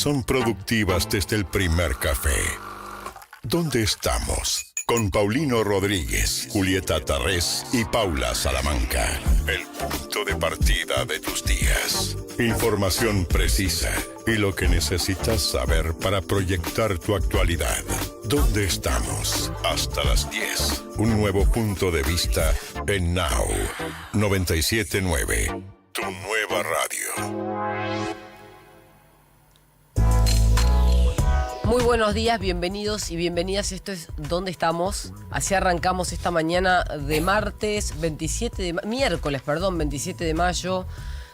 son productivas desde el primer café. ¿Dónde estamos? Con Paulino Rodríguez, Julieta Tarrés y Paula Salamanca. El punto de partida de tus días. Información precisa y lo que necesitas saber para proyectar tu actualidad. ¿Dónde estamos? Hasta las 10. Un nuevo punto de vista en Now 97.9. Tu nueva radio. Muy buenos días, bienvenidos y bienvenidas. Esto es ¿Dónde estamos? Así arrancamos esta mañana de miércoles 27 de mayo.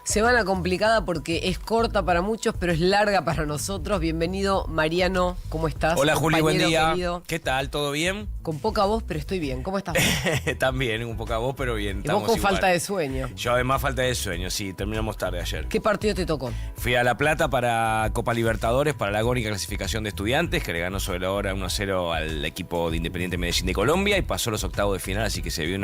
Semana complicada porque es corta para muchos, pero es larga para nosotros. Bienvenido, Mariano, ¿cómo estás? Hola, Juli, buen día. Querido. ¿Qué tal? ¿Todo bien? Con poca voz, pero estoy bien. ¿Cómo estás vos? También, un poca voz, pero bien. Y vos con falta de sueño. Yo además falta de sueño, sí, terminamos tarde ayer. ¿Qué partido te tocó? Fui a La Plata para Copa Libertadores, para la agónica clasificación de Estudiantes, que le ganó sobre la hora 1-0 al equipo de Independiente Medellín de Colombia y pasó los octavos de final, así que se vio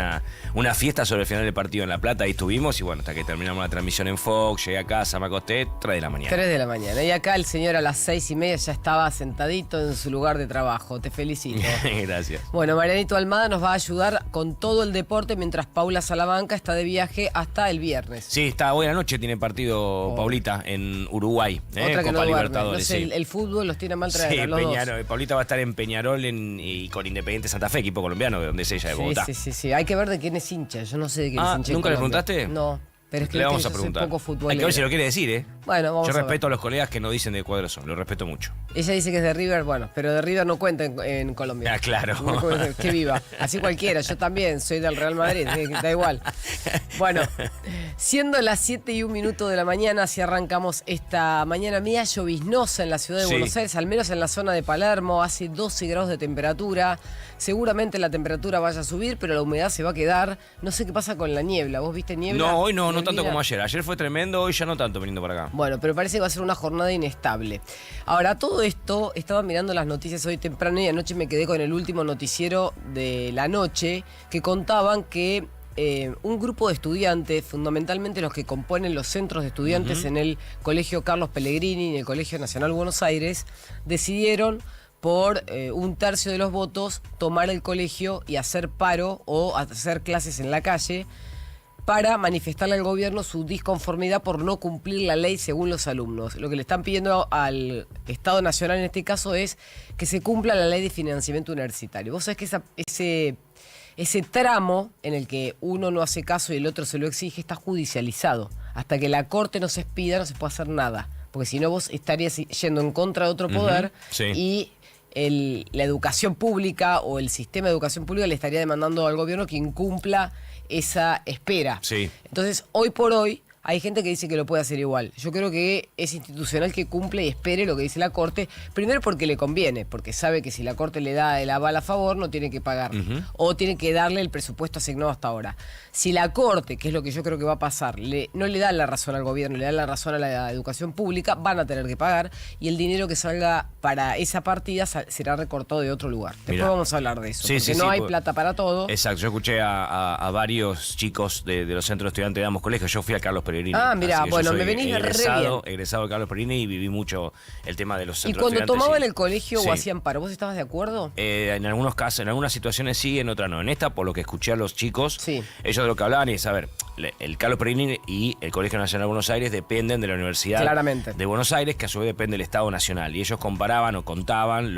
una fiesta sobre el final del partido en La Plata. Ahí estuvimos y bueno, hasta que terminamos la transmisión en Fox, llegué a casa, me acosté, 3 de la mañana. 3 de la mañana. Y acá el señor a las 6:30 ya estaba sentadito en su lugar de trabajo. Te felicito. Gracias. Bueno, Marianito Almada nos va a ayudar con todo el deporte mientras Paula Salamanca está de viaje hasta el viernes. Sí, está hoy a la noche, tiene partido Paulita en Uruguay, Otra que Copa no Libertadores. No sé, sí. el fútbol los tiene mal traer Sí, a los Peñarol. dos. Paulita va a estar en Peñarol y con Independiente Santa Fe, equipo colombiano, de donde es ella, de Bogotá. Sí. Hay que ver de quién es hincha. Yo no sé de quién es hincha. ¿Nunca le Colombia. preguntaste? No. Pero es que le vamos yo a preguntar. soy poco futbolero. Hay que ver si lo quiere decir, ¿eh? Bueno, vamos Yo a ver. respeto a los colegas que no dicen de cuadro son, lo respeto mucho. Ella dice que es de River, bueno, pero de River no cuenta en Colombia. Ah, claro. Que viva. Así cualquiera, yo también soy del Real Madrid, da igual. Bueno, siendo las 7:01 de la mañana, así arrancamos esta mañana media lloviznosa en la ciudad de Buenos Aires, al menos en la zona de Palermo, hace 12 grados de temperatura. Seguramente la temperatura vaya a subir, pero la humedad se va a quedar. No sé qué pasa con la niebla. ¿Vos viste niebla? No, hoy no Neblina. tanto como ayer. Ayer fue tremendo, hoy ya no tanto viniendo para acá. Bueno, pero parece que va a ser una jornada inestable. Ahora, todo esto, estaba mirando las noticias hoy temprano y anoche me quedé con el último noticiero de la noche que contaban que un grupo de estudiantes, fundamentalmente los que componen los centros de estudiantes en el Colegio Carlos Pellegrini y en el Colegio Nacional Buenos Aires, decidieron por 1/3 de los votos tomar el colegio y hacer paro o hacer clases en la calle para manifestarle al gobierno su disconformidad por no cumplir la ley según los alumnos. Lo que le están pidiendo al Estado Nacional en este caso es que se cumpla la ley de financiamiento universitario. Vos sabés que ese tramo en el que uno no hace caso y el otro se lo exige está judicializado. Hasta que la Corte no se expida no se puede hacer nada. Porque si no vos estarías yendo en contra de otro poder y la educación pública o el sistema de educación pública le estaría demandando al gobierno que incumpla esa espera. Sí. Entonces, hoy por hoy, hay gente que dice que lo puede hacer igual. Yo creo que es institucional que cumple y espere lo que dice la Corte. Primero porque le conviene, porque sabe que si la Corte le da el aval a favor, no tiene que pagar. O tiene que darle el presupuesto asignado hasta ahora. Si la Corte, que es lo que yo creo que va a pasar, no le da la razón al gobierno, le da la razón a la educación pública, van a tener que pagar y el dinero que salga para esa partida será recortado de otro lugar. Después vamos a hablar de eso, porque no hay plata para todo. Exacto, yo escuché a varios chicos de los centros de estudiantes de ambos colegios. Yo fui a Carlos Pellegrini. Ah, mira, bueno, me venís egresado re bien. Egresado de Carlos Pellegrini y viví mucho el tema de los centros ¿Y cuando de estudiantes? tomaban el colegio o hacían paro, vos estabas de acuerdo? En algunos casos, en algunas situaciones sí, en otras no. En esta, por lo que escuché a los chicos, ellos de lo que hablaban es, a ver, el Carlos Pellegrini y el Colegio Nacional de Buenos Aires dependen de la Universidad de Buenos Aires, que a su vez depende del Estado Nacional. Y ellos comparaban o contaban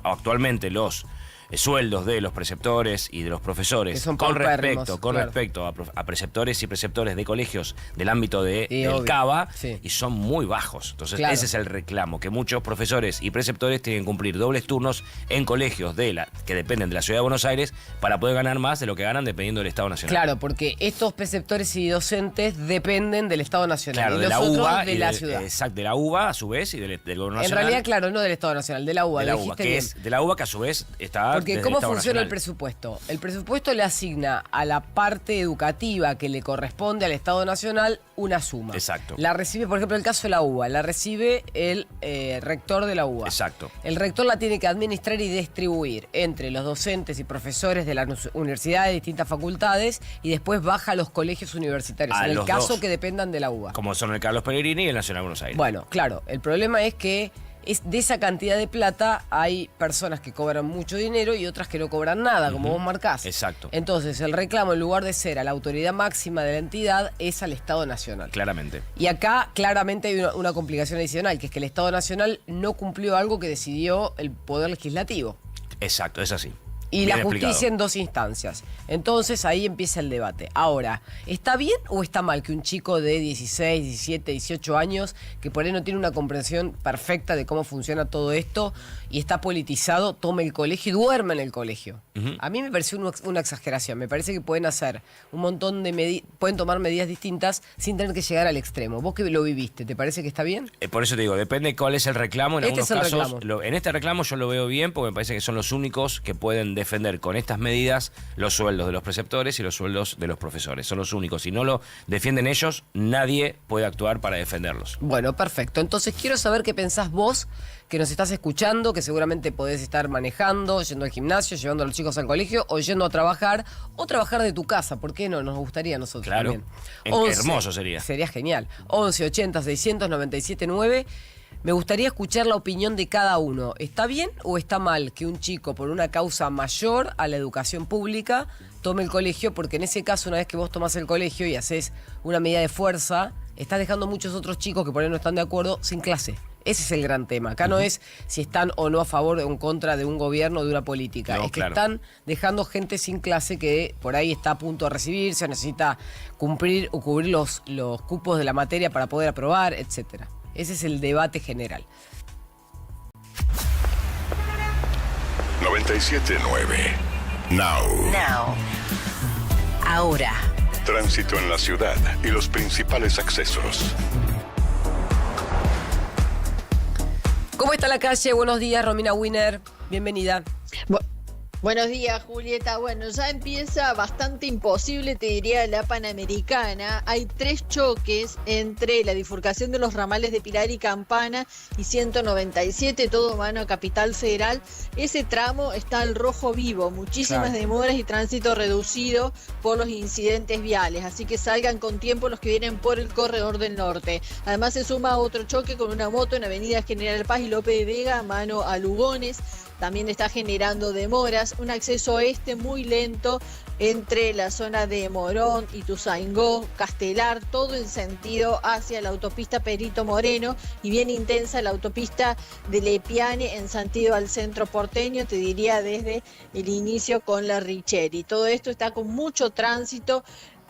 actualmente los sueldos de los preceptores y de los profesores con respecto a preceptores y preceptores de colegios del ámbito del CABA y son muy bajos. Entonces ese es el reclamo, que muchos profesores y preceptores tienen que cumplir dobles turnos en colegios que dependen de la Ciudad de Buenos Aires para poder ganar más de lo que ganan dependiendo del Estado Nacional. Claro, porque estos preceptores y docentes dependen del Estado Nacional. Claro, y de la UBA de la ciudad. Exacto, de la UBA a su vez y del gobierno nacional. En realidad, claro, no del Estado Nacional, de la UBA. De la UBA, que es de la UBA, que a su vez está Porque ¿cómo funciona el presupuesto? El presupuesto le asigna a la parte educativa que le corresponde al Estado Nacional una suma. Exacto. La recibe, por ejemplo, el caso de la UBA, la recibe el rector de la UBA. Exacto. El rector la tiene que administrar y distribuir entre los docentes y profesores de las universidades de distintas facultades y después baja a los colegios universitarios, en el caso que dependan de la UBA. Como son el Carlos Pellegrini y el Nacional de Buenos Aires. Bueno, claro, el problema es que de esa cantidad de plata hay personas que cobran mucho dinero y otras que no cobran nada, como vos marcás. Exacto. Entonces, el reclamo, en lugar de ser a la autoridad máxima de la entidad, es al Estado Nacional. Claramente. Y acá, claramente, hay una complicación adicional, que es que el Estado Nacional no cumplió algo que decidió el Poder Legislativo. Exacto, es así. Y bien la justicia explicado. En 2 instancias. Entonces ahí empieza el debate. Ahora, ¿está bien o está mal que un chico de 16, 17, 18 años, que por ahí no tiene una comprensión perfecta de cómo funciona todo esto y está politizado, tome el colegio y duerma en el colegio? A mí me pareció una exageración. Me parece que pueden hacer un montón de pueden tomar medidas distintas sin tener que llegar al extremo. Vos que lo viviste, ¿te parece que está bien? Por eso te digo, depende cuál es el reclamo. En algunos casos, en este reclamo yo lo veo bien porque me parece que son los únicos que pueden defender con estas medidas los sueldos de los preceptores y los sueldos de los profesores. Son los únicos. Si no lo defienden ellos, nadie puede actuar para defenderlos. Bueno, perfecto. Entonces quiero saber qué pensás vos, que nos estás escuchando, que seguramente podés estar manejando, yendo al gimnasio, llevando a los chicos al colegio, o yendo a trabajar, o trabajar de tu casa. ¿Por qué no? Nos gustaría a nosotros también. Hermoso sería. Sería genial. 11 80 697 9. Me gustaría escuchar la opinión de cada uno. ¿Está bien o está mal que un chico, por una causa mayor a la educación pública, tome el colegio? Porque en ese caso, una vez que vos tomás el colegio y haces una medida de fuerza, estás dejando muchos otros chicos que por ahí no están de acuerdo sin clase. Ese es el gran tema. Acá no es si están o no a favor o en contra de un gobierno o de una política. Es que están dejando gente sin clase que por ahí está a punto de recibirse, necesita cumplir o cubrir los cupos de la materia para poder aprobar, etcétera. Ese es el debate general. 97.9 Now. Ahora. Tránsito en la ciudad y los principales accesos. ¿Cómo está la calle? Buenos días, Romina Wiener. Bienvenida. Buenos días, Julieta. Bueno, ya empieza bastante imposible, te diría, la Panamericana. Hay 3 choques entre la bifurcación de los ramales de Pilar y Campana y 197, todo mano a Capital Federal. Ese tramo está al rojo vivo, muchísimas demoras y tránsito reducido por los incidentes viales. Así que salgan con tiempo los que vienen por el corredor del norte. Además se suma otro choque con una moto en Avenida General Paz y López de Vega, mano a Lugones. También está generando demoras, un acceso este muy lento entre la zona de Morón, Ituzaingó, Castelar, todo en sentido hacia la autopista Perito Moreno y bien intensa la autopista de Lepiane en sentido al centro porteño, te diría desde el inicio con la Richeri. Todo esto está con mucho tránsito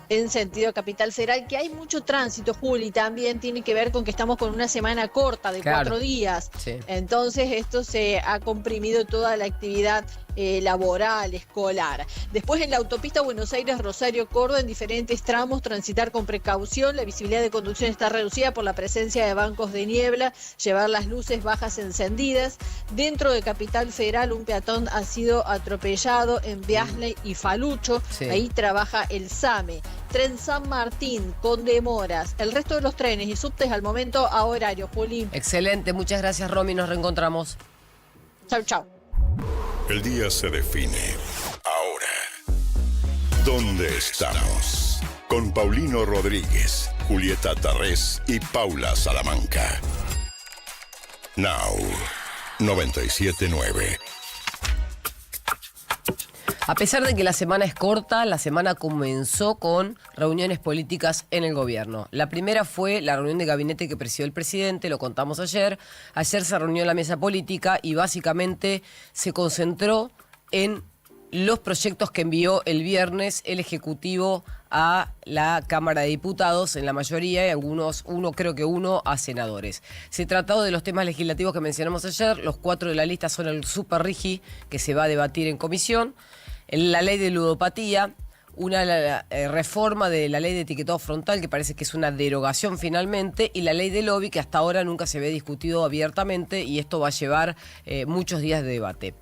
en sentido Capital Federal, que hay mucho tránsito, Juli, también tiene que ver con que estamos con una semana corta de 4 días. Sí. Entonces esto se ha comprimido toda la actividad laboral, escolar. Después en la autopista Buenos Aires-Rosario-Córdoba, en diferentes tramos, transitar con precaución. La visibilidad de conducción está reducida por la presencia de bancos de niebla, llevar las luces bajas encendidas. Dentro de Capital Federal, un peatón ha sido atropellado en Beasley y Falucho. Sí. Ahí trabaja el SAME. Tren San Martín con demoras. El resto de los trenes y subtes al momento a horario, Juli. Excelente, muchas gracias, Romy. Nos reencontramos. Chau, chau. El día se define ahora. ¿Dónde estamos? Con Paulino Rodríguez, Julieta Tarrés y Paula Salamanca. Now, 97.9. A pesar de que la semana es corta, la semana comenzó con reuniones políticas en el gobierno. La primera fue la reunión de gabinete que presidió el presidente, lo contamos ayer. Ayer se reunió la mesa política y básicamente se concentró en los proyectos que envió el viernes el Ejecutivo a la Cámara de Diputados, en la mayoría, y algunos, creo que uno, a senadores. Se trató de los temas legislativos que mencionamos ayer. Los 4 de la lista son el Super Rigi, que se va a debatir en comisión, la ley de ludopatía, una reforma de la ley de etiquetado frontal, que parece que es una derogación finalmente, y la ley de lobby, que hasta ahora nunca se había discutido abiertamente, y esto va a llevar muchos días de debate.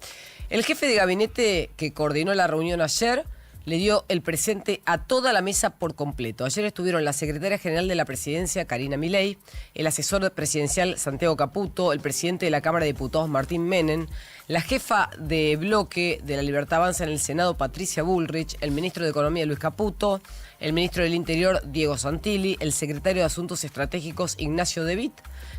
El jefe de gabinete que coordinó la reunión ayer le dio el presente a toda la mesa por completo. Ayer estuvieron la secretaria general de la presidencia, Karina Milei, el asesor presidencial, Santiago Caputo, el presidente de la Cámara de Diputados, Martín Menem, la jefa de bloque de la Libertad Avanza en el Senado, Patricia Bullrich, el ministro de Economía, Luis Caputo, el ministro del Interior, Diego Santilli, el secretario de Asuntos Estratégicos, Ignacio De Witt,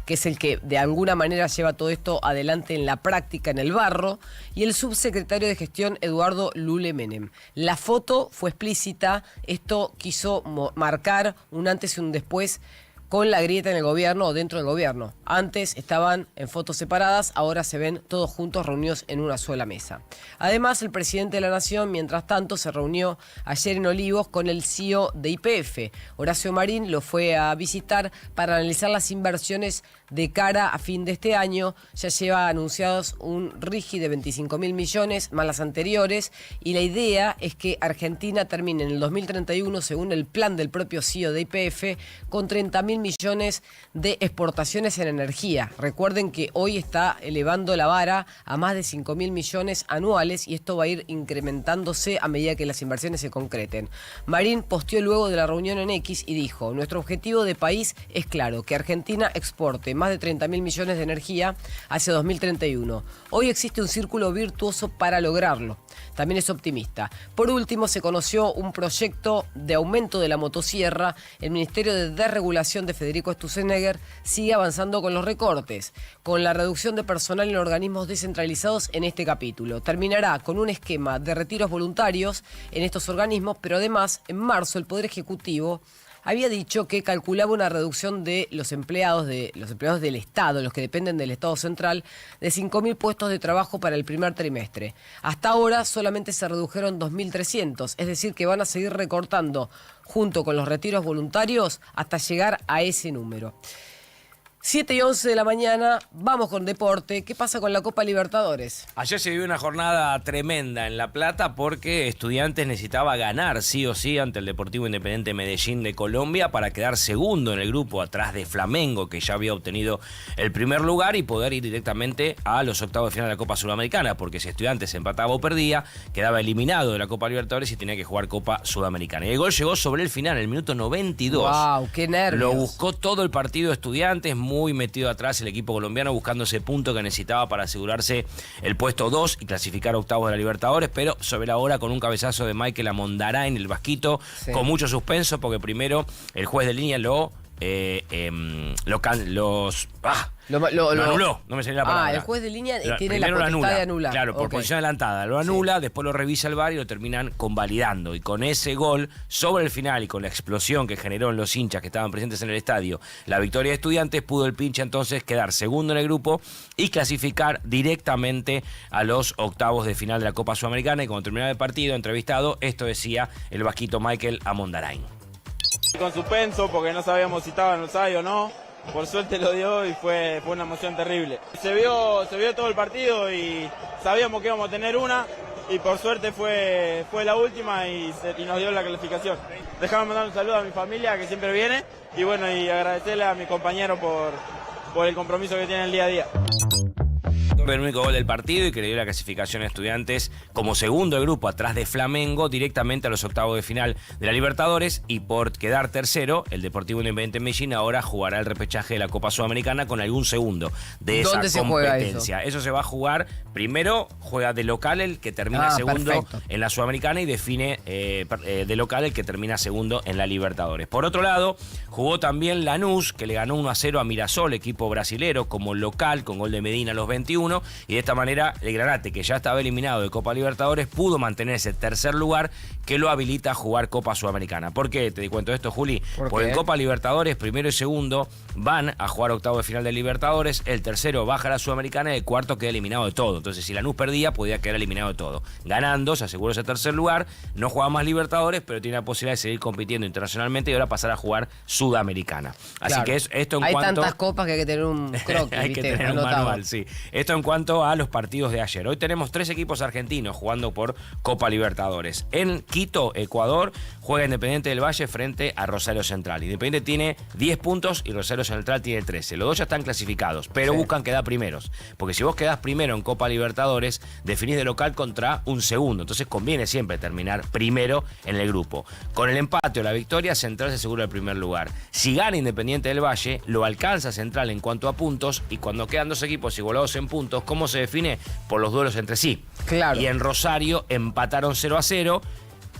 que es el que de alguna manera lleva todo esto adelante en la práctica, en el barro, y el subsecretario de Gestión, Eduardo Lule Menem. La foto fue explícita, esto quiso marcar un antes y un después con la grieta en el gobierno o dentro del gobierno. Antes estaban en fotos separadas, ahora se ven todos juntos reunidos en una sola mesa. Además, el presidente de la Nación, mientras tanto, se reunió ayer en Olivos con el CEO de YPF. Horacio Marín lo fue a visitar para analizar las inversiones de cara a fin de este año. Ya lleva anunciados un RIGI de 25.000 millones, más las anteriores, y la idea es que Argentina termine en el 2031, según el plan del propio CEO de YPF, con 30.000 millones de exportaciones en energía. Recuerden que hoy está elevando la vara a más de 5.000 millones anuales y esto va a ir incrementándose a medida que las inversiones se concreten. Marín posteó luego de la reunión en X y dijo: nuestro objetivo de país es claro, que Argentina exporte más de 30.000 millones de energía hacia 2031. Hoy existe un círculo virtuoso para lograrlo. También es optimista. Por último, se conoció un proyecto de aumento de la motosierra. El Ministerio de Desregulación de Federico Sturzenegger sigue avanzando con los recortes, con la reducción de personal en organismos descentralizados en este capítulo. Terminará con un esquema de retiros voluntarios en estos organismos, pero además, en marzo, el Poder Ejecutivo había dicho que calculaba una reducción de los empleados del Estado, los que dependen del Estado central, de 5.000 puestos de trabajo para el primer trimestre. Hasta ahora solamente se redujeron 2.300, es decir, que van a seguir recortando junto con los retiros voluntarios hasta llegar a ese número. 7:11 de la mañana, vamos con deporte. ¿Qué pasa con la Copa Libertadores? Ayer se vivió una jornada tremenda en La Plata porque Estudiantes necesitaba ganar sí o sí ante el Deportivo Independiente Medellín de Colombia para quedar segundo en el grupo atrás de Flamengo, que ya había obtenido el primer lugar, y poder ir directamente a los octavos de final de la Copa Sudamericana, porque si Estudiantes empataba o perdía, quedaba eliminado de la Copa Libertadores y tenía que jugar Copa Sudamericana. Y el gol llegó sobre el final, en el minuto 92. ¡Wow! ¡Qué nervios! Lo buscó todo el partido Estudiantes, muy metido atrás el equipo colombiano buscando ese punto que necesitaba para asegurarse el puesto 2 y clasificar a octavos de la Libertadores, pero sobre la hora con un cabezazo de Michael Amondarain, el vasquito, sí, con mucho suspenso, porque primero el juez de línea lo anuló, no me salía la palabra. El juez de línea tiene la potestad de anular. Claro, por posición adelantada. Lo anula, sí, después lo revisa el VAR y lo terminan convalidando. Y con ese gol, sobre el final y con la explosión que generó en los hinchas que estaban presentes en el estadio, la victoria de Estudiantes, pudo el pinche entonces quedar segundo en el grupo y clasificar directamente a los octavos de final de la Copa Sudamericana. Y cuando terminaba el partido, entrevistado, esto decía el vasquito Michael Amondarain. Con suspenso, porque no sabíamos si estaba en el estadio o no. Por suerte lo dio y fue una emoción terrible. Se vio todo el partido y sabíamos que íbamos a tener una, y por suerte fue la última y nos dio la clasificación. Déjame mandar un saludo a mi familia, que siempre viene, y bueno, y agradecerle a mi compañero por el compromiso que tiene el día a día. El único gol del partido y que le dio la clasificación a Estudiantes como segundo de grupo atrás de Flamengo directamente a los octavos de final de la Libertadores, y por quedar tercero el Deportivo Independiente Medellín ahora jugará el repechaje de la Copa Sudamericana con algún segundo de esa competencia. Juega eso se va a jugar, primero juega de local el que termina segundo, perfecto, en la Sudamericana, y define de local el que termina segundo en la Libertadores. Por otro lado, jugó también Lanús, que le ganó 1-0 a Mirasol, equipo brasilero, como local, con gol de Medina a los 21, y de esta manera el Granate, que ya estaba eliminado de Copa Libertadores, pudo mantener ese tercer lugar que lo habilita a jugar Copa Sudamericana. ¿Por qué te cuento esto, Juli? Porque en Copa Libertadores, primero y segundo van a jugar octavos de final de Libertadores, el tercero baja a la Sudamericana y el cuarto queda eliminado de todo. Entonces, si Lanús perdía, podía quedar eliminado de todo. Ganando, se aseguró ese tercer lugar, no juega más Libertadores, pero tiene la posibilidad de seguir compitiendo internacionalmente y ahora pasar a jugar Sudamericana. Así que esto en hay cuanto... tantas copas que hay que tener un croquis, hay que tener un manual, sí. Esto en cuanto a los partidos de ayer. Hoy tenemos 3 equipos argentinos jugando por Copa Libertadores. En Quito, Ecuador, juega Independiente del Valle frente a Rosario Central. Independiente tiene 10 puntos y Rosario Central tiene 13. Los dos ya están clasificados, pero buscan quedar primeros. Porque si vos quedás primero en Copa Libertadores, definís de local contra un segundo. Entonces conviene siempre terminar primero en el grupo. Con el empate o la victoria, Central se asegura el primer lugar. Si gana Independiente del Valle, lo alcanza Central en cuanto a puntos, y cuando quedan 2 equipos igualados en puntos, ¿cómo se define? Por los duelos entre sí. Claro. Y en Rosario empataron 0-0.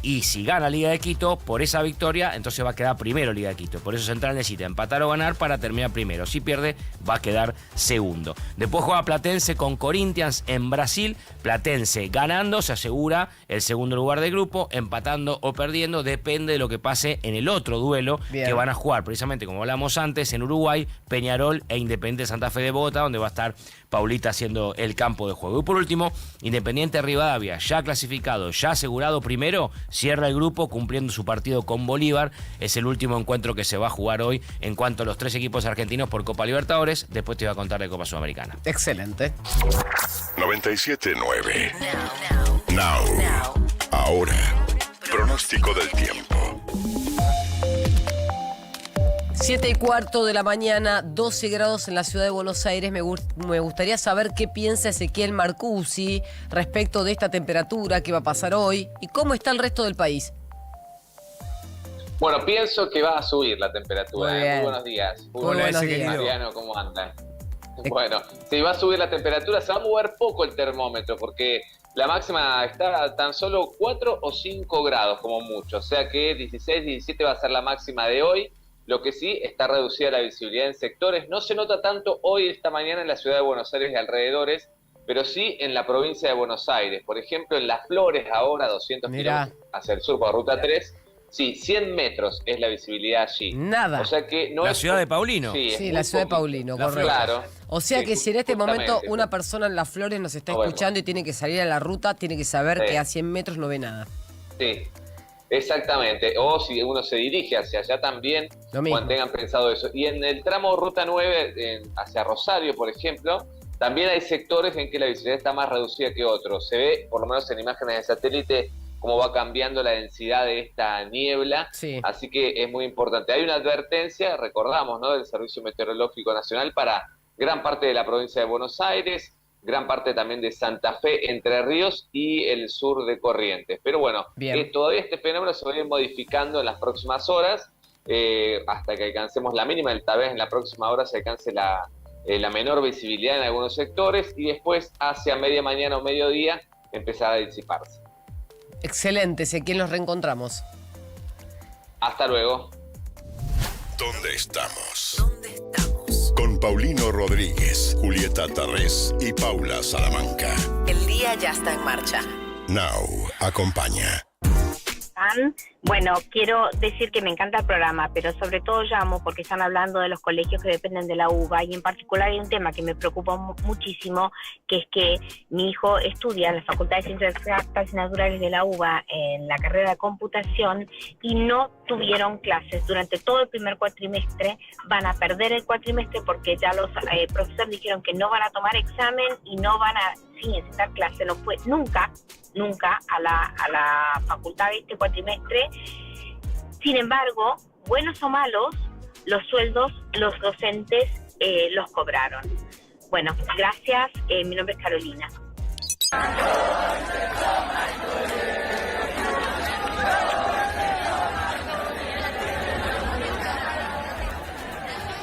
Y si gana Liga de Quito, por esa victoria, entonces va a quedar primero Liga de Quito. Por eso Central necesita empatar o ganar para terminar primero. Si pierde, va a quedar segundo. Después juega Platense con Corinthians en Brasil. Platense ganando se asegura el segundo lugar del grupo. Empatando o perdiendo depende de lo que pase en el otro duelo que van a jugar. Precisamente como hablamos antes, en Uruguay, Peñarol e Independiente Santa Fe de Bogotá, donde va a estar Paulita haciendo el campo de juego. Y por último, Independiente Rivadavia, ya clasificado, ya asegurado primero, cierra el grupo cumpliendo su partido con Bolívar. Es el último encuentro que se va a jugar hoy en cuanto a los 3 equipos argentinos por Copa Libertadores. Después te voy a contar de Copa Sudamericana. Excelente. 97.9 Now. Ahora, pronóstico del tiempo. 7:15 de la mañana, 12 grados en la ciudad de Buenos Aires. Me gustaría saber qué piensa Ezequiel Marcuzzi respecto de esta temperatura, qué va a pasar hoy y cómo está el resto del país. Bueno, pienso que va a subir la temperatura. Muy buenos días. Muy buenos días. Mariano, ¿cómo andan? Bueno, si va a subir la temperatura, se va a mover poco el termómetro porque la máxima está tan solo 4 o 5 grados como mucho. O sea que 16, 17 va a ser la máxima de hoy. Lo que sí, está reducida la visibilidad en sectores. No se nota tanto hoy, esta mañana, en la ciudad de Buenos Aires y alrededores, pero sí en la provincia de Buenos Aires. Por ejemplo, en Las Flores, ahora 200 kilómetros hacia el sur por Ruta 3, sí, 100 metros es la visibilidad allí. Nada. O sea que no la es ciudad de Paulino. Sí, la ciudad de Paulino, correcto. Claro. O sea que si en este momento una persona en Las Flores nos está escuchando y tiene que salir a la ruta, tiene que saber que a 100 metros no ve nada. Sí. Exactamente, o si uno se dirige hacia allá también, cuando tengan pensado eso. Y en el tramo Ruta 9, hacia Rosario, por ejemplo, también hay sectores en que la visibilidad está más reducida que otros. Se ve, por lo menos en imágenes de satélite, cómo va cambiando la densidad de esta niebla, así que es muy importante. Hay una advertencia, recordamos, ¿no?, del Servicio Meteorológico Nacional para gran parte de la provincia de Buenos Aires, gran parte también de Santa Fe, Entre Ríos y el sur de Corrientes. Pero bueno, todavía este fenómeno se va a ir modificando en las próximas horas, hasta que alcancemos la mínima, tal vez en la próxima hora se alcance la menor visibilidad en algunos sectores, y después hacia media mañana o mediodía empezará a disiparse. Excelente, Ezequiel, nos reencontramos. Hasta luego. ¿Dónde estamos? Con Paulino Rodríguez, Julieta Tarrés y Paula Salamanca. El día ya está en marcha. Now acompaña. Bueno, quiero decir que me encanta el programa, pero sobre todo llamo porque están hablando de los colegios que dependen de la UBA, y en particular hay un tema que me preocupa muchísimo, que es que mi hijo estudia en la Facultad de Ciencias Exactas y Naturales de la UBA en la carrera de computación y no tuvieron clases durante todo el primer cuatrimestre. Van a perder el cuatrimestre porque ya los profesores dijeron que no van a tomar examen y no van a necesitar clase. No fue nunca a la facultad de este cuatrimestre. Sin embargo, buenos o malos, los sueldos los docentes los cobraron. Bueno, gracias. Mi nombre es Carolina.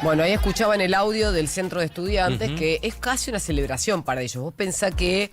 Bueno, ahí escuchaban el audio del centro de estudiantes, que es casi una celebración para ellos. Vos pensá que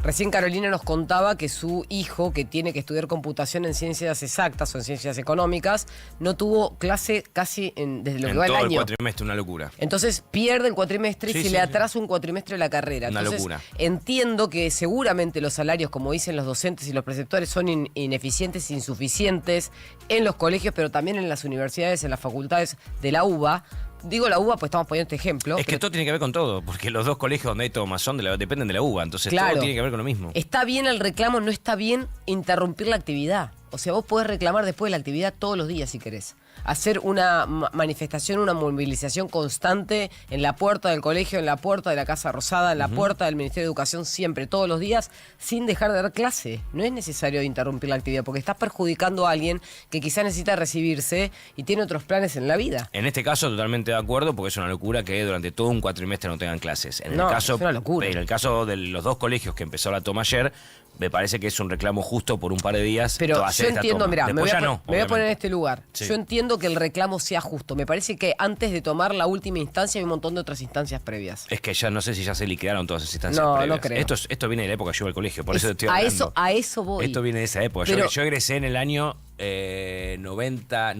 recién Carolina nos contaba que su hijo, que tiene que estudiar computación en ciencias exactas o en ciencias económicas, no tuvo clase casi desde lo que va el año. En todo el cuatrimestre, una locura. Entonces pierde el cuatrimestre y se le atrasa un cuatrimestre de la carrera. Entonces, locura. Entiendo que seguramente los salarios, como dicen los docentes y los preceptores, son ineficientes, insuficientes en los colegios, pero también en las universidades, en las facultades de la UBA. Digo la UBA, pues estamos poniendo este ejemplo. Es que todo tiene que ver con todo, porque los dos colegios donde hay tomazón dependen de la UBA, entonces todo tiene que ver con lo mismo. Está bien el reclamo, no está bien interrumpir la actividad. O sea, vos podés reclamar después de la actividad todos los días si querés. Hacer una manifestación, una movilización constante en la puerta del colegio, en la puerta de la Casa Rosada, en la puerta del Ministerio de Educación, siempre, todos los días, sin dejar de dar clase. No es necesario interrumpir la actividad porque estás perjudicando a alguien que quizás necesita recibirse y tiene otros planes en la vida. En este caso, totalmente de acuerdo, porque es una locura que durante todo un cuatrimestre no tengan clases. Es una locura. En el caso de los 2 colegios que empezó la toma ayer, me parece que es un reclamo justo por un par de días. Pero yo entiendo, mirá, me voy a poner en este lugar. Sí. Yo entiendo que el reclamo sea justo. Me parece que antes de tomar la última instancia hay un montón de otras instancias previas. Es que ya no sé si ya se liquidaron todas esas instancias previas. No creo. Esto viene de la época que yo iba al colegio, por eso te estoy hablando. A eso voy. Esto viene de esa época. Pero, yo egresé en el año 90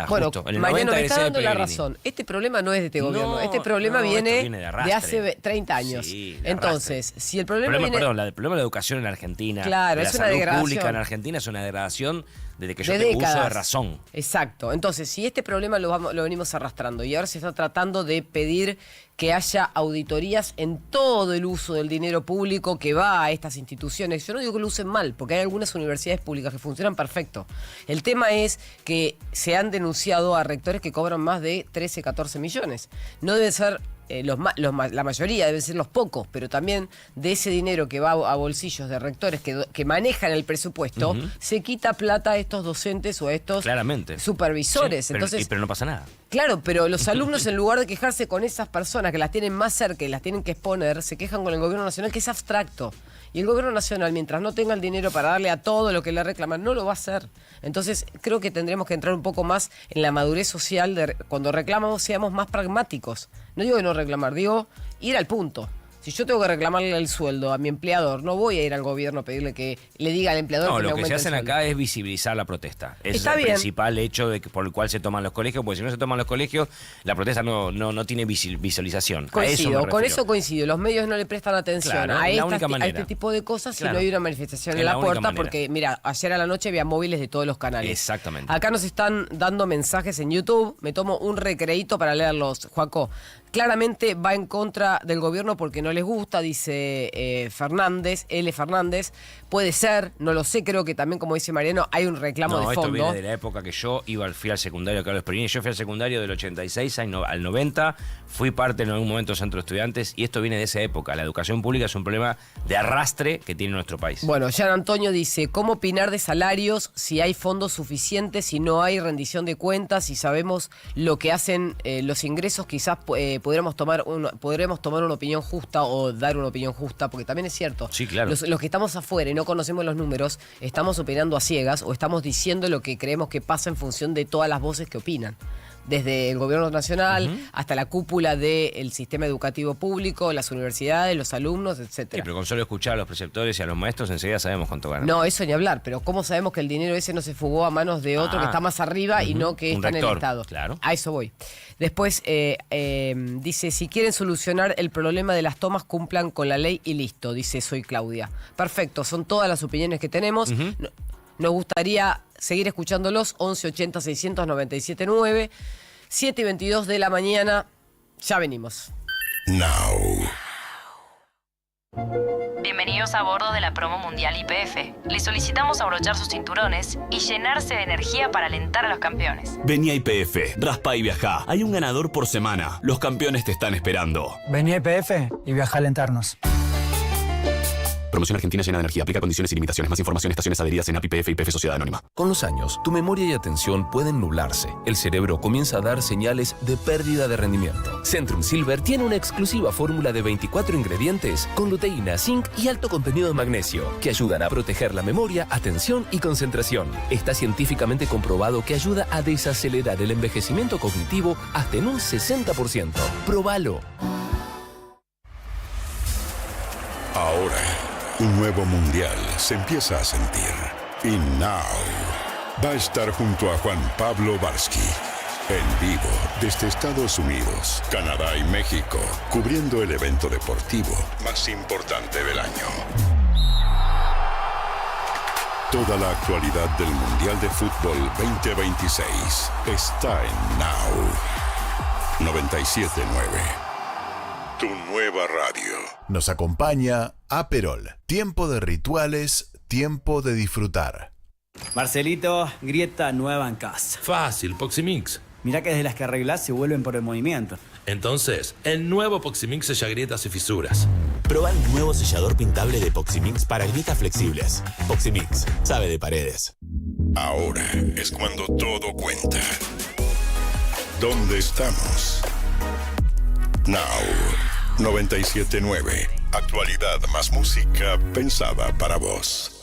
bueno, justo. En el Mariano 90 me está egresé de dando la Pellegrini. razón. Este problema no es de este gobierno. Este problema viene de hace 30 años. Sí, entonces, si el problema viene... Perdón, el problema de la educación en Argentina, claro, de es la una salud degradación pública en Argentina es una degradación desde que yo de tengo décadas. uso de razón. Exacto. Entonces, si este problema lo venimos arrastrando y ahora se está tratando de pedir que haya auditorías en todo el uso del dinero público que va a estas instituciones. Yo no digo que lo usen mal, porque hay algunas universidades públicas que funcionan perfecto. El tema es que se han denunciado a rectores que cobran más de 13, 14 millones. No debe ser... la mayoría deben ser los pocos, pero también de ese dinero que va a bolsillos de rectores que manejan el presupuesto, se quita plata a estos docentes o a estos supervisores. Sí, Entonces, pero no pasa nada. Claro, pero los alumnos, en lugar de quejarse con esas personas que las tienen más cerca y las tienen que exponer, se quejan con el gobierno nacional, que es abstracto. Y el gobierno nacional, mientras no tenga el dinero para darle a todo lo que le reclaman, no lo va a hacer. Entonces, creo que tendremos que entrar un poco más en la madurez social. Cuando reclamamos, seamos más pragmáticos. No digo que no reclamar, digo ir al punto. Si yo tengo que reclamarle el sueldo a mi empleador, no voy a ir al gobierno a pedirle que le diga al empleador que me aumente el sueldo. No, lo que se hacen acá es visibilizar la protesta. Ese Está es el bien. principal hecho por el cual se toman los colegios, porque si no se toman los colegios, la protesta no tiene visualización. Con eso coincido. Los medios no le prestan atención a este tipo de cosas si no hay una manifestación en la puerta, porque, mira, ayer a la noche había móviles de todos los canales. Exactamente. Acá nos están dando mensajes en YouTube. Me tomo un recreíto para leerlos, Joaco. Claramente va en contra del gobierno porque no les gusta, dice Fernández, L. Fernández. Puede ser, no lo sé, creo que también, como dice Mariano, hay un reclamo de fondo. Esto viene de la época que yo fui al secundario Carlos Perini. Yo fui al secundario del 86 al 90, fui parte en algún momento del centro de estudiantes y esto viene de esa época. La educación pública es un problema de arrastre que tiene nuestro país. Bueno, Jean Antonio dice, ¿cómo opinar de salarios si hay fondos suficientes, si no hay rendición de cuentas, si sabemos lo que hacen los ingresos? Quizás podremos tomar una opinión justa o dar una opinión justa, porque también es cierto. Sí, claro. Los que estamos afuera y no conocemos los números, estamos opinando a ciegas o estamos diciendo lo que creemos que pasa en función de todas las voces que opinan. Desde el gobierno nacional hasta la cúpula del sistema educativo público, las universidades, los alumnos, etcétera. Sí, pero con solo escuchar a los preceptores y a los maestros enseguida sabemos cuánto ganan. No, eso ni hablar, pero ¿cómo sabemos que el dinero ese no se fugó a manos de otro que está más arriba y no que está en el Estado? Claro. A eso voy. Después dice, si quieren solucionar el problema de las tomas, cumplan con la ley y listo, dice Soy Claudia. Perfecto, son todas las opiniones que tenemos. Nos gustaría seguir escuchándolos, 11 80 697 9, 7 y 22 de la mañana. Ya venimos. Now. Bienvenidos a bordo de la promo mundial YPF. Les solicitamos abrochar sus cinturones y llenarse de energía para alentar a los campeones. Vení a YPF, raspa y viajá. Hay un ganador por semana. Los campeones te están esperando. Vení a YPF y viaja a alentarnos. Promoción Argentina llena de energía. Aplica condiciones y limitaciones. Más información, estaciones adheridas en API, YPF Sociedad Anónima. Con los años, tu memoria y atención pueden nublarse. El cerebro comienza a dar señales de pérdida de rendimiento. Centrum Silver tiene una exclusiva fórmula de 24 ingredientes con luteína, zinc y alto contenido de magnesio que ayudan a proteger la memoria, atención y concentración. Está científicamente comprobado que ayuda a desacelerar el envejecimiento cognitivo hasta en un 60%. ¡Próbalo! Ahora, un nuevo mundial se empieza a sentir. Y Now va a estar junto a Juan Pablo Varsky. En vivo desde Estados Unidos, Canadá y México, cubriendo el evento deportivo más importante del año. Toda la actualidad del Mundial de Fútbol 2026 está en Now 97.9. Tu nueva radio. Nos acompaña Aperol. Tiempo de rituales, tiempo de disfrutar. Marcelito, grieta nueva en casa. Fácil, Poximix. Mirá que desde las que arreglás se vuelven por el movimiento. Entonces, el nuevo Poximix sella grietas y fisuras. Proba el nuevo sellador pintable de Poximix para grietas flexibles. Poximix, sabe de paredes. Ahora es cuando todo cuenta. ¿Dónde estamos? Now 97.9. Actualidad más música pensada para vos.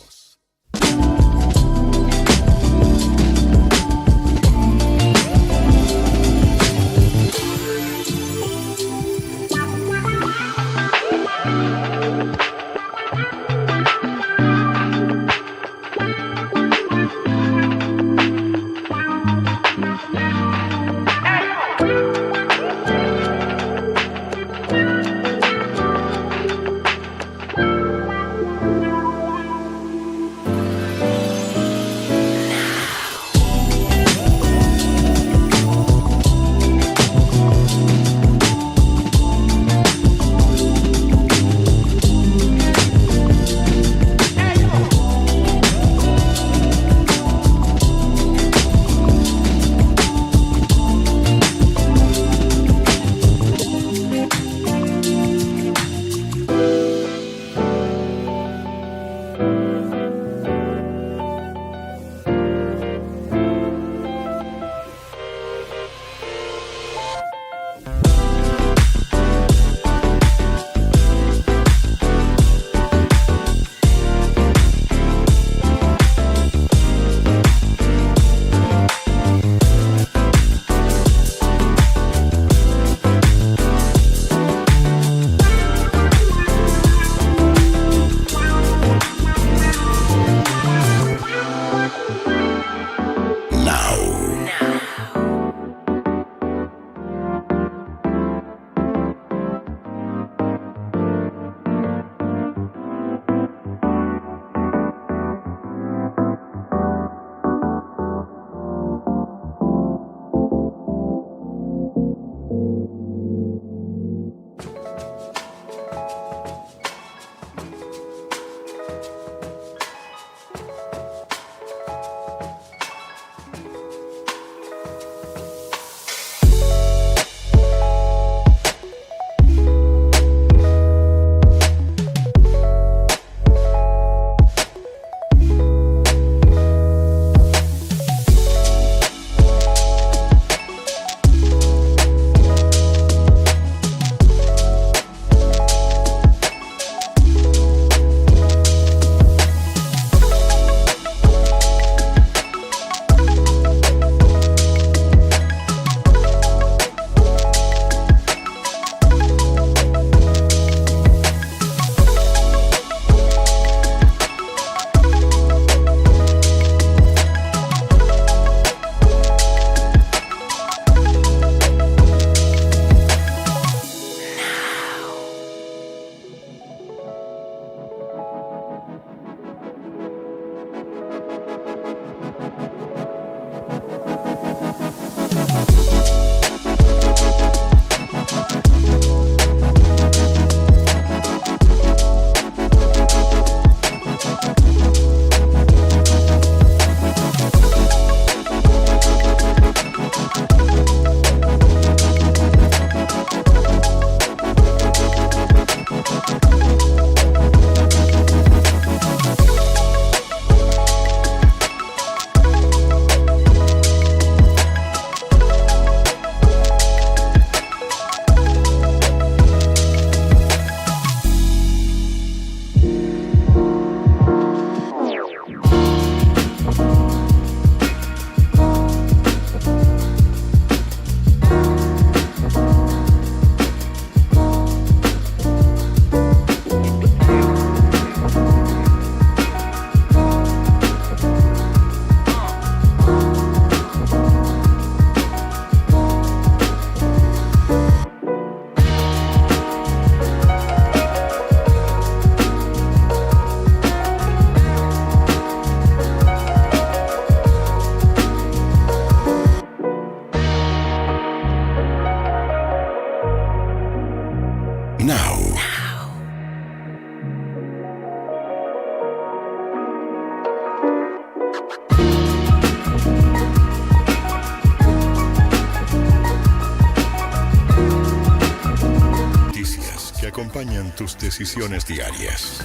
dominan tus decisiones diarias.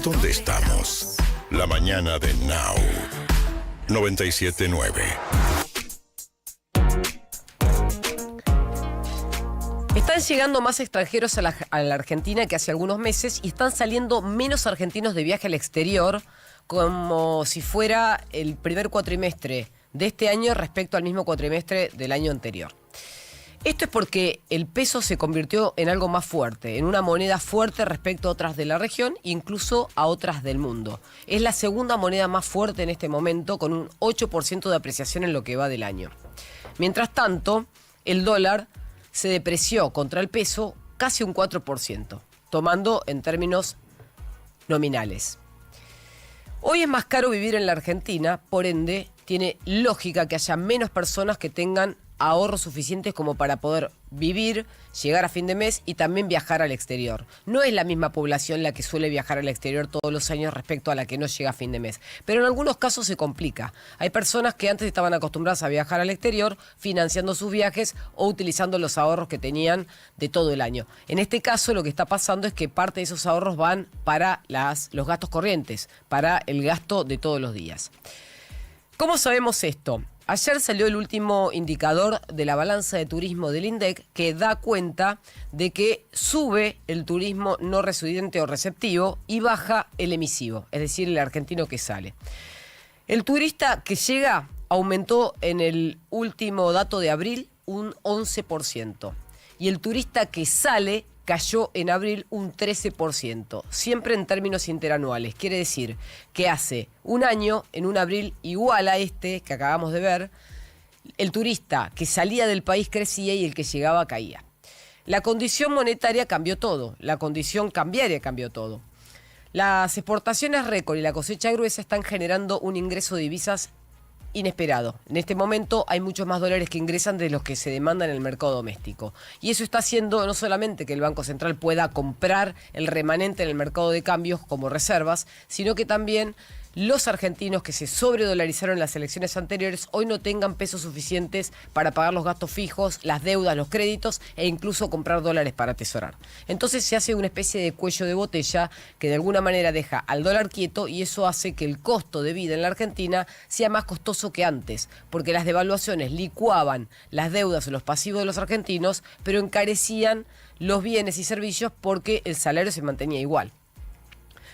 ¿Dónde estamos? La mañana de Now. 97.9. Están llegando más extranjeros a la Argentina que hace algunos meses y están saliendo menos argentinos de viaje al exterior, como si fuera el primer cuatrimestre de este año respecto al mismo cuatrimestre del año anterior. Esto es porque el peso se convirtió en algo más fuerte, en una moneda fuerte respecto a otras de la región, incluso a otras del mundo. Es la segunda moneda más fuerte en este momento, con un 8% de apreciación en lo que va del año. Mientras tanto, el dólar se depreció contra el peso casi un 4%, tomando en términos nominales. Hoy es más caro vivir en la Argentina, por ende, tiene lógica que haya menos personas que tengan ahorros suficientes como para poder vivir, llegar a fin de mes y también viajar al exterior. No es la misma población la que suele viajar al exterior todos los años respecto a la que no llega a fin de mes. Pero en algunos casos se complica. Hay personas que antes estaban acostumbradas a viajar al exterior financiando sus viajes o utilizando los ahorros que tenían de todo el año. En este caso lo que está pasando es que parte de esos ahorros van para los gastos corrientes, para el gasto de todos los días. ¿Cómo sabemos esto? Ayer salió el último indicador de la balanza de turismo del INDEC que da cuenta de que sube el turismo no residente o receptivo y baja el emisivo, es decir, el argentino que sale. El turista que llega aumentó en el último dato de abril un 11% y el turista que sale cayó en abril un 13%, siempre en términos interanuales. Quiere decir que hace un año, en un abril igual a este que acabamos de ver, el turista que salía del país crecía y el que llegaba caía. La condición monetaria cambió todo, la condición cambiaria cambió todo. Las exportaciones récord y la cosecha gruesa están generando un ingreso de divisas inesperado. En este momento hay muchos más dólares que ingresan de los que se demandan en el mercado doméstico. Y eso está haciendo no solamente que el Banco Central pueda comprar el remanente en el mercado de cambios como reservas, sino que también los argentinos que se sobredolarizaron en las elecciones anteriores hoy no tengan pesos suficientes para pagar los gastos fijos, las deudas, los créditos e incluso comprar dólares para atesorar. Entonces se hace una especie de cuello de botella que de alguna manera deja al dólar quieto y eso hace que el costo de vida en la Argentina sea más costoso que antes, porque las devaluaciones licuaban las deudas o los pasivos de los argentinos, pero encarecían los bienes y servicios porque el salario se mantenía igual.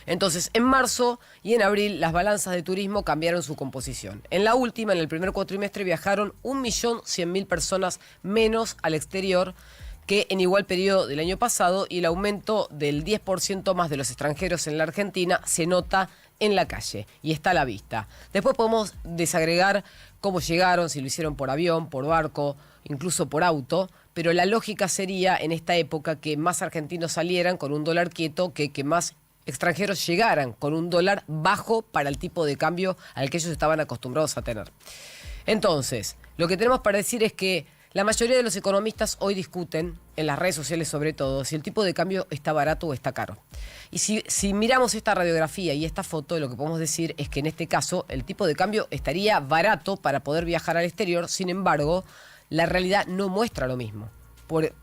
Entonces, en marzo y en abril, las balanzas de turismo cambiaron su composición. En la última, en el primer cuatrimestre, viajaron 1.100.000 personas menos al exterior que en igual periodo del año pasado y el aumento del 10% más de los extranjeros en la Argentina se nota en la calle y está a la vista. Después podemos desagregar cómo llegaron, si lo hicieron por avión, por barco, incluso por auto, pero la lógica sería en esta época que más argentinos salieran con un dólar quieto que más extranjeros llegaran con un dólar bajo para el tipo de cambio al que ellos estaban acostumbrados a tener. Entonces, lo que tenemos para decir es que la mayoría de los economistas hoy discuten, en las redes sociales sobre todo, si el tipo de cambio está barato o está caro. Y si miramos esta radiografía y esta foto, lo que podemos decir es que en este caso el tipo de cambio estaría barato para poder viajar al exterior, sin embargo, la realidad no muestra lo mismo.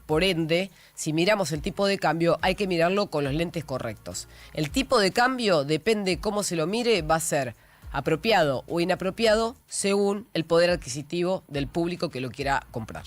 Por ende, si miramos el tipo de cambio, hay que mirarlo con los lentes correctos. El tipo de cambio, depende cómo se lo mire, va a ser apropiado o inapropiado según el poder adquisitivo del público que lo quiera comprar.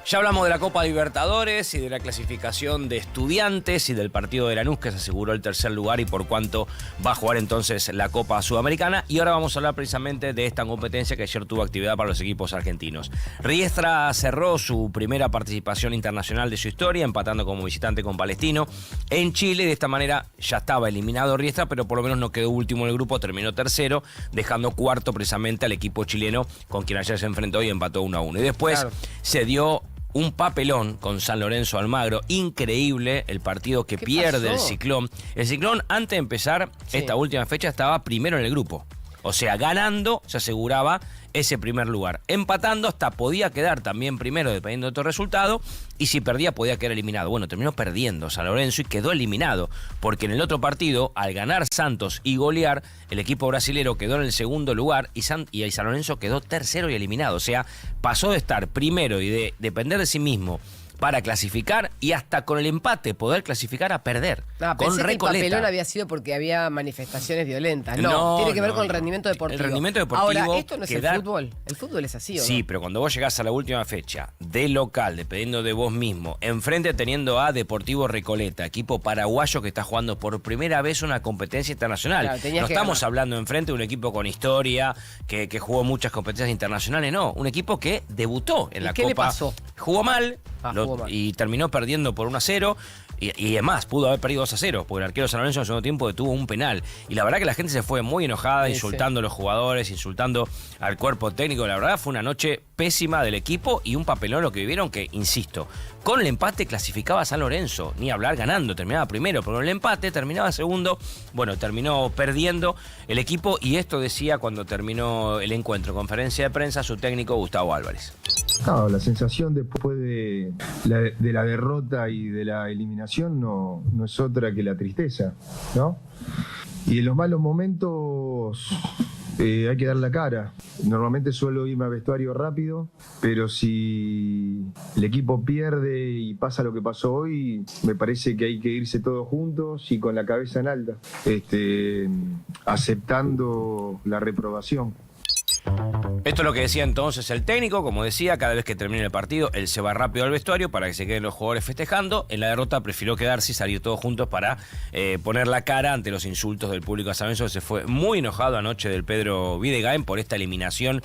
Ya hablamos de la Copa Libertadores y de la clasificación de Estudiantes y del partido de Lanús que se aseguró el tercer lugar y por cuánto va a jugar entonces la Copa Sudamericana. Y ahora vamos a hablar precisamente de esta competencia que ayer tuvo actividad para los equipos argentinos. Riestra cerró su primera participación internacional de su historia, empatando como visitante con Palestino en Chile. De esta manera ya estaba eliminado Riestra, pero por lo menos no quedó último en el grupo, terminó tercero, dejando cuarto precisamente al equipo chileno con quien ayer se enfrentó y empató 1-1. Y después se dio un papelón con San Lorenzo Almagro, increíble el partido que pierde el Ciclón. El Ciclón, antes de empezar esta última fecha, estaba primero en el grupo. O sea, ganando se aseguraba ese primer lugar. Empatando hasta podía quedar también primero dependiendo de otro resultado, y si perdía podía quedar eliminado. Bueno, terminó perdiendo San Lorenzo y quedó eliminado, porque en el otro partido, al ganar Santos y golear, el equipo brasilero quedó en el segundo lugar y San Lorenzo quedó tercero y eliminado. O sea, pasó de estar primero y de depender de sí mismo para clasificar, y hasta con el empate poder clasificar a perder. Con Recoleta. Que el papelón había sido porque había manifestaciones violentas. No, tiene que ver con el rendimiento deportivo. El rendimiento deportivo. Ahora, esto no es el fútbol. El fútbol es así, ¿o no? Sí, pero cuando vos llegás a la última fecha de local, dependiendo de vos mismo, enfrente teniendo a Deportivo Recoleta, equipo paraguayo que está jugando por primera vez una competencia internacional. Claro, no estamos hablando enfrente de un equipo con historia, que jugó muchas competencias internacionales, no. Un equipo que debutó en la Copa. ¿Qué le pasó? Jugó mal. Y terminó perdiendo por 1-0. Y además pudo haber perdido 2-0, porque el arquero San Lorenzo en el segundo tiempo detuvo un penal. Y la verdad que la gente se fue muy enojada, insultando a los jugadores, insultando al cuerpo técnico. La verdad fue una noche pésima del equipo y un papelón lo que vivieron, que, insisto, con el empate clasificaba a San Lorenzo. Ni hablar ganando, terminaba primero, pero con el empate terminaba segundo. Bueno, terminó perdiendo el equipo, y esto decía cuando terminó el encuentro, conferencia de prensa, su técnico Gustavo Álvarez. No, la sensación después de la derrota y de la eliminación no es otra que la tristeza, ¿no? Y en los malos momentos hay que dar la cara. Normalmente suelo irme a vestuario rápido, pero si el equipo pierde y pasa lo que pasó hoy, me parece que hay que irse todos juntos y con la cabeza en alta, aceptando la reprobación. Esto es lo que decía entonces el técnico. Como decía, cada vez que termine el partido, él se va rápido al vestuario para que se queden los jugadores festejando. En la derrota prefirió quedarse y salir todos juntos para poner la cara ante los insultos del público a San Lorenzo, que se fue muy enojado anoche del Pedro Videgain por esta eliminación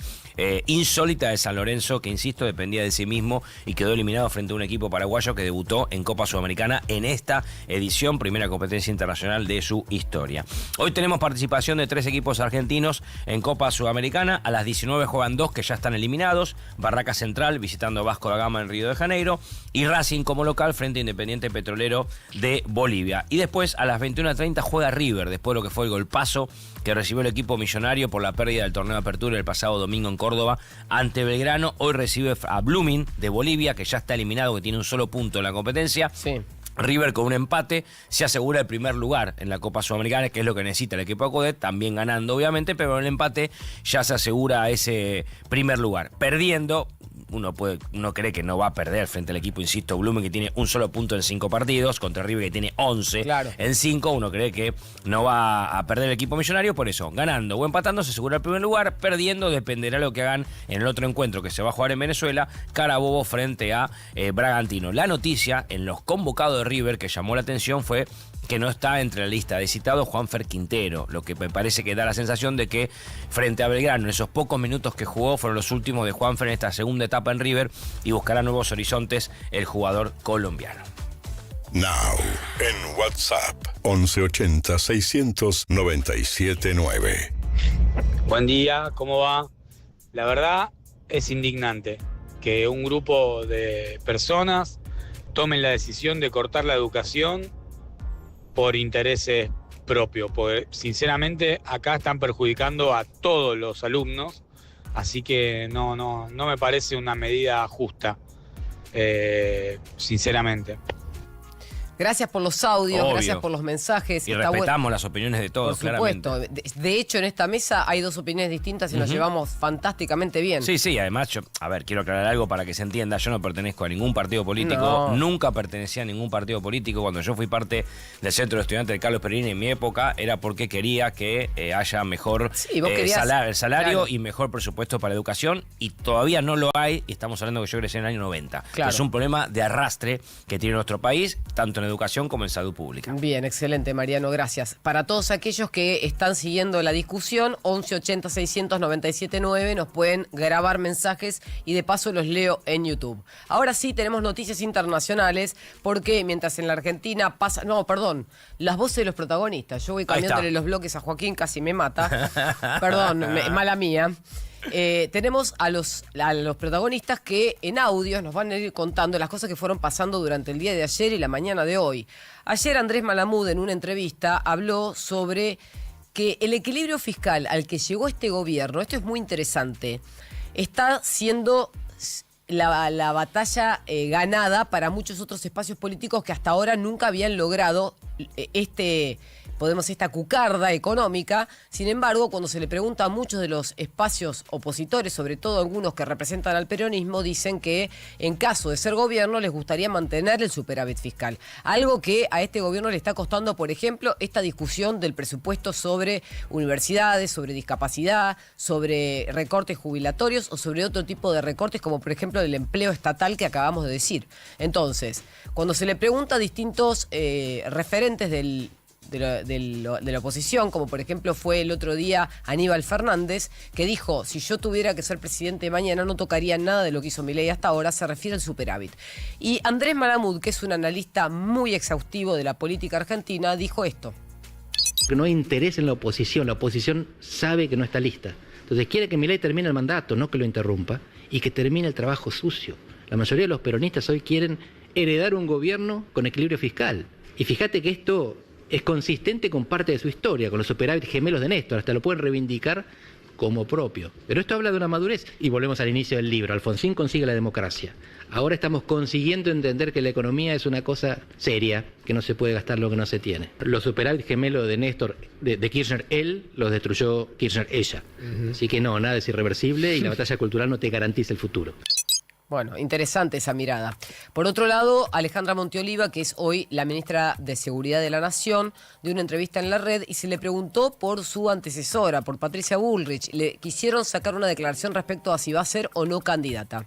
insólita de San Lorenzo, que, insisto, dependía de sí mismo y quedó eliminado frente a un equipo paraguayo que debutó en Copa Sudamericana en esta edición, primera competencia internacional de su historia. Hoy tenemos participación de 3 equipos argentinos en Copa Sudamericana. A las 19 juegan 2 que ya están eliminados. Barraca Central visitando Vasco da Gama en Río de Janeiro, y Racing como local frente a Independiente Petrolero de Bolivia. Y después a las 21:30 juega River, después de lo que fue el golpazo que recibió el equipo millonario por la pérdida del torneo de apertura el pasado domingo en Córdoba ante Belgrano. Hoy recibe a Blooming de Bolivia, que ya está eliminado, que tiene un solo punto en la competencia. Sí. River, con un empate, se asegura el primer lugar en la Copa Sudamericana, que es lo que necesita el equipo de Codet, también ganando obviamente, pero en el empate ya se asegura ese primer lugar. Perdiendo, uno cree que no va a perder frente al equipo, insisto, Blooming, que tiene un solo punto en 5 partidos, contra River, que tiene 11 en 5, uno cree que no va a perder el equipo millonario. Por eso, ganando o empatando se asegura el primer lugar, perdiendo dependerá de lo que hagan en el otro encuentro que se va a jugar en Venezuela, Carabobo frente a Bragantino. La noticia en los convocados de River que llamó la atención fue que no está entre la lista de citados Juanfer Quintero, lo que me parece que da la sensación de que frente a Belgrano, en esos pocos minutos que jugó, fueron los últimos de Juanfer en esta segunda etapa en River, y buscará nuevos horizontes el jugador colombiano. Now, en WhatsApp, 1180-697-9. Buen día, ¿cómo va? La verdad es indignante que un grupo de personas tomen la decisión de cortar la educación por intereses propios, porque sinceramente acá están perjudicando a todos los alumnos, así que no me parece una medida justa, sinceramente. Gracias por los audios, obvio. Gracias por los mensajes. Y respetamos las opiniones de todos, por supuesto. Claramente. De hecho, en esta mesa hay 2 opiniones distintas y nos llevamos fantásticamente bien. Sí, además, quiero aclarar algo para que se entienda. Yo no pertenezco a ningún partido político, nunca pertenecía a ningún partido político. Cuando yo fui parte del Centro de Estudiantes de Carlos Perini en mi época, era porque quería que haya mejor salario y mejor presupuesto para educación, y todavía no lo hay, y estamos hablando que yo crecí en el año 90. Claro. Es un problema de arrastre que tiene nuestro país, tanto en educación como en salud pública. Bien, excelente, Mariano, gracias. Para todos aquellos que están siguiendo la discusión, 1180-697-9, nos pueden grabar mensajes y de paso los leo en YouTube. Ahora sí tenemos noticias internacionales, porque mientras en la Argentina pasa... No, perdón, las voces de los protagonistas. Yo voy cambiándole los bloques a Joaquín, casi me mata. Perdón, mala mía. Tenemos a los protagonistas que en audios nos van a ir contando las cosas que fueron pasando durante el día de ayer y la mañana de hoy. Ayer Andrés Malamud, en una entrevista, habló sobre que el equilibrio fiscal al que llegó este gobierno, esto es muy interesante, está siendo la batalla ganada para muchos otros espacios políticos que hasta ahora nunca habían logrado esta cucarda económica. Sin embargo, cuando se le pregunta a muchos de los espacios opositores, sobre todo algunos que representan al peronismo, dicen que en caso de ser gobierno les gustaría mantener el superávit fiscal. Algo que a este gobierno le está costando, por ejemplo, esta discusión del presupuesto sobre universidades, sobre discapacidad, sobre recortes jubilatorios o sobre otro tipo de recortes, como por ejemplo el empleo estatal que acabamos de decir. Entonces, cuando se le pregunta a distintos referentes de la oposición, como por ejemplo fue el otro día Aníbal Fernández, que dijo, si yo tuviera que ser presidente mañana no tocaría nada de lo que hizo Milei hasta ahora, se refiere al superávit. Y Andrés Malamud, que es un analista muy exhaustivo de la política argentina, dijo esto. Que no hay interés en la oposición sabe que no está lista. Entonces quiere que Milei termine el mandato, no que lo interrumpa, y que termine el trabajo sucio. La mayoría de los peronistas hoy quieren heredar un gobierno con equilibrio fiscal. Y fíjate que esto es consistente con parte de su historia, con los superávit gemelos de Néstor, hasta lo pueden reivindicar como propio. Pero esto habla de una madurez. Y volvemos al inicio del libro, Alfonsín consigue la democracia. Ahora estamos consiguiendo entender que la economía es una cosa seria, que no se puede gastar lo que no se tiene. Los superávit gemelos de Néstor, de Kirchner, él los destruyó Kirchner, ella. Así que no, nada es irreversible y la batalla cultural no te garantiza el futuro. Bueno, interesante esa mirada. Por otro lado, Alejandra Monteoliva, que es hoy la ministra de Seguridad de la Nación, dio una entrevista en La Red y se le preguntó por su antecesora, por Patricia Bullrich. Le quisieron sacar una declaración respecto a si va a ser o no candidata.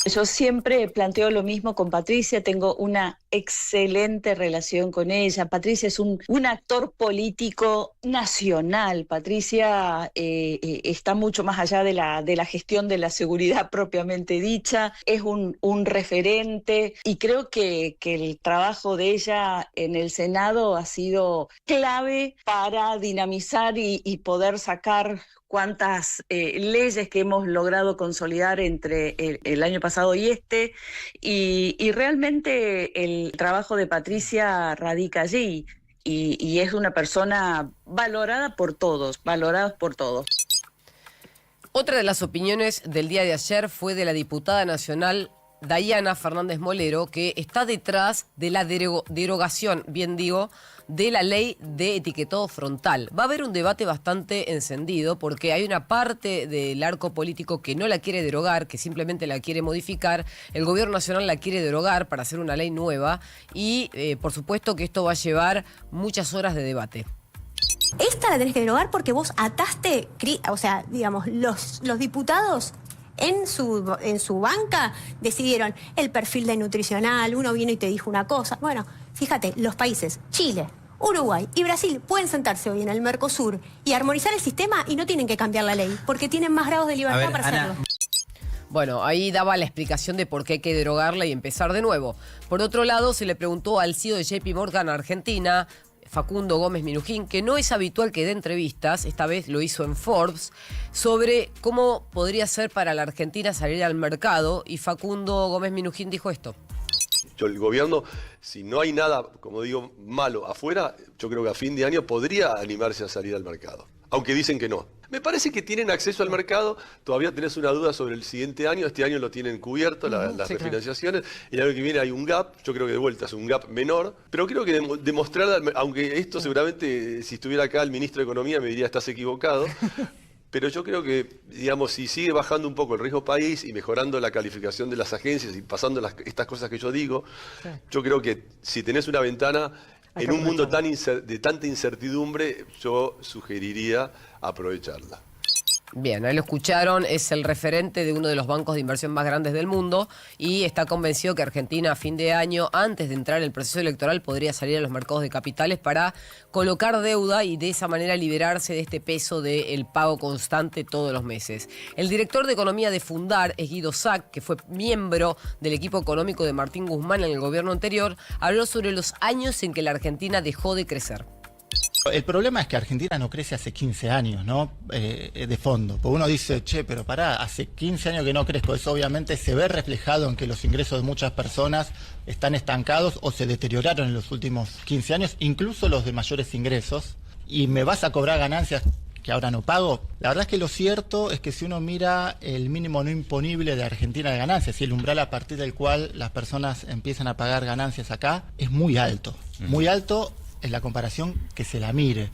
Yo siempre planteo lo mismo con Patricia, tengo una excelente relación con ella. Patricia es un actor político nacional. Patricia está mucho más allá de la gestión de la seguridad propiamente dicha, es un referente y creo que el trabajo de ella en el Senado ha sido clave para dinamizar y poder sacar cuántas leyes que hemos logrado consolidar entre el año pasado y realmente el trabajo de Patricia radica allí y es una persona valorada por todos. Otra de las opiniones del día de ayer fue de la diputada nacional Dayana Fernández Molero, que está detrás de la derogación, bien digo, de la ley de etiquetado frontal. Va a haber un debate bastante encendido porque hay una parte del arco político que no la quiere derogar, que simplemente la quiere modificar. El gobierno nacional la quiere derogar para hacer una ley nueva y por supuesto que esto va a llevar muchas horas de debate. Esta la tenés que derogar porque vos ataste, o sea, digamos, los diputados en su banca decidieron el perfil de nutricional, uno vino y te dijo una cosa. Bueno, fíjate, los países Chile, Uruguay y Brasil pueden sentarse hoy en el Mercosur y armonizar el sistema y no tienen que cambiar la ley, porque tienen más grados de libertad para hacerlo. Bueno, ahí daba la explicación de por qué hay que derogarla y empezar de nuevo. Por otro lado, se le preguntó al CEO de JP Morgan Argentina, Facundo Gómez Minujín, que no es habitual que dé entrevistas, esta vez lo hizo en Forbes, sobre cómo podría ser para la Argentina salir al mercado, y Facundo Gómez Minujín dijo esto. El gobierno, si no hay nada, como digo, malo afuera, yo creo que a fin de año podría animarse a salir al mercado, aunque dicen que no. Me parece que tienen acceso al mercado, todavía tenés una duda sobre el siguiente año, este año lo tienen cubierto, las refinanciaciones, el año que viene hay un gap, yo creo que de vuelta es un gap menor, pero creo que demostrar, aunque esto seguramente si estuviera acá el ministro de Economía me diría estás equivocado, pero yo creo que, digamos, si sigue bajando un poco el riesgo país y mejorando la calificación de las agencias y pasando estas cosas que yo digo, yo creo que si tenés una ventana en un mundo de tanta incertidumbre, yo sugeriría aprovecharla. Bien, ahí lo escucharon, es el referente de uno de los bancos de inversión más grandes del mundo y está convencido que Argentina a fin de año, antes de entrar en el proceso electoral, podría salir a los mercados de capitales para colocar deuda y de esa manera liberarse de este peso del pago constante todos los meses. El director de economía de Fundar es Guido Sack, que fue miembro del equipo económico de Martín Guzmán en el gobierno anterior, habló sobre los años en que la Argentina dejó de crecer. El problema es que Argentina no crece hace 15 años, ¿no? De fondo. Porque uno dice, che, pero pará, hace 15 años que no crezco. Eso obviamente se ve reflejado en que los ingresos de muchas personas están estancados o se deterioraron en los últimos 15 años, incluso los de mayores ingresos. y me vas a cobrar ganancias que ahora no pago. La verdad es que lo cierto es que si uno mira el mínimo no imponible de Argentina de ganancias y el umbral a partir del cual las personas empiezan a pagar ganancias acá, es muy alto en la comparación que se la mire.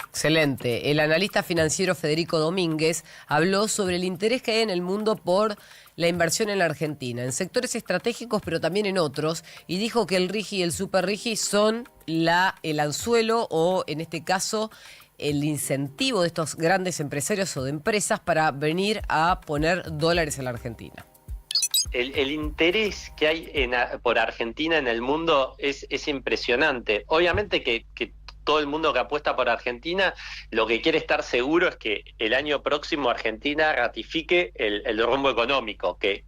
Excelente. El analista financiero Federico Domínguez habló sobre el interés que hay en el mundo por la inversión en la Argentina, en sectores estratégicos pero también en otros, y dijo que el RIGI y el Super RIGI son el anzuelo o, en este caso, el incentivo de estos grandes empresarios o de empresas para venir a poner dólares en la Argentina. El interés que hay por Argentina en el mundo es impresionante. Obviamente que todo el mundo que apuesta por Argentina lo que quiere estar seguro es que el año próximo Argentina ratifique el rumbo económico, que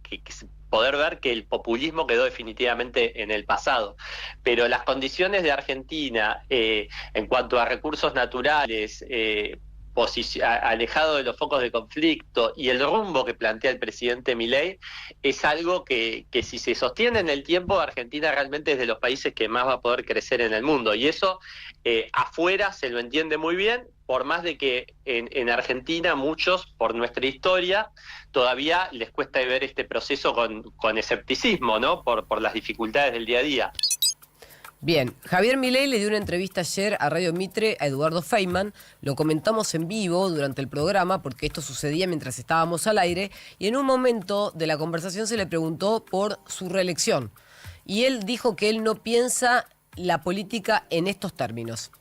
poder ver que el populismo quedó definitivamente en el pasado. Pero las condiciones de Argentina en cuanto a recursos naturales, alejado de los focos de conflicto y el rumbo que plantea el presidente Milei es algo que si se sostiene en el tiempo, Argentina realmente es de los países que más va a poder crecer en el mundo, y eso afuera se lo entiende muy bien, por más de que en Argentina muchos, por nuestra historia, todavía les cuesta ver este proceso con escepticismo, ¿no? Por las dificultades del día a día. Bien, Javier Milei le dio una entrevista ayer a Radio Mitre a Eduardo Feynman, lo comentamos en vivo durante el programa porque esto sucedía mientras estábamos al aire, y en un momento de la conversación se le preguntó por su reelección y él dijo que él no piensa la política en estos términos.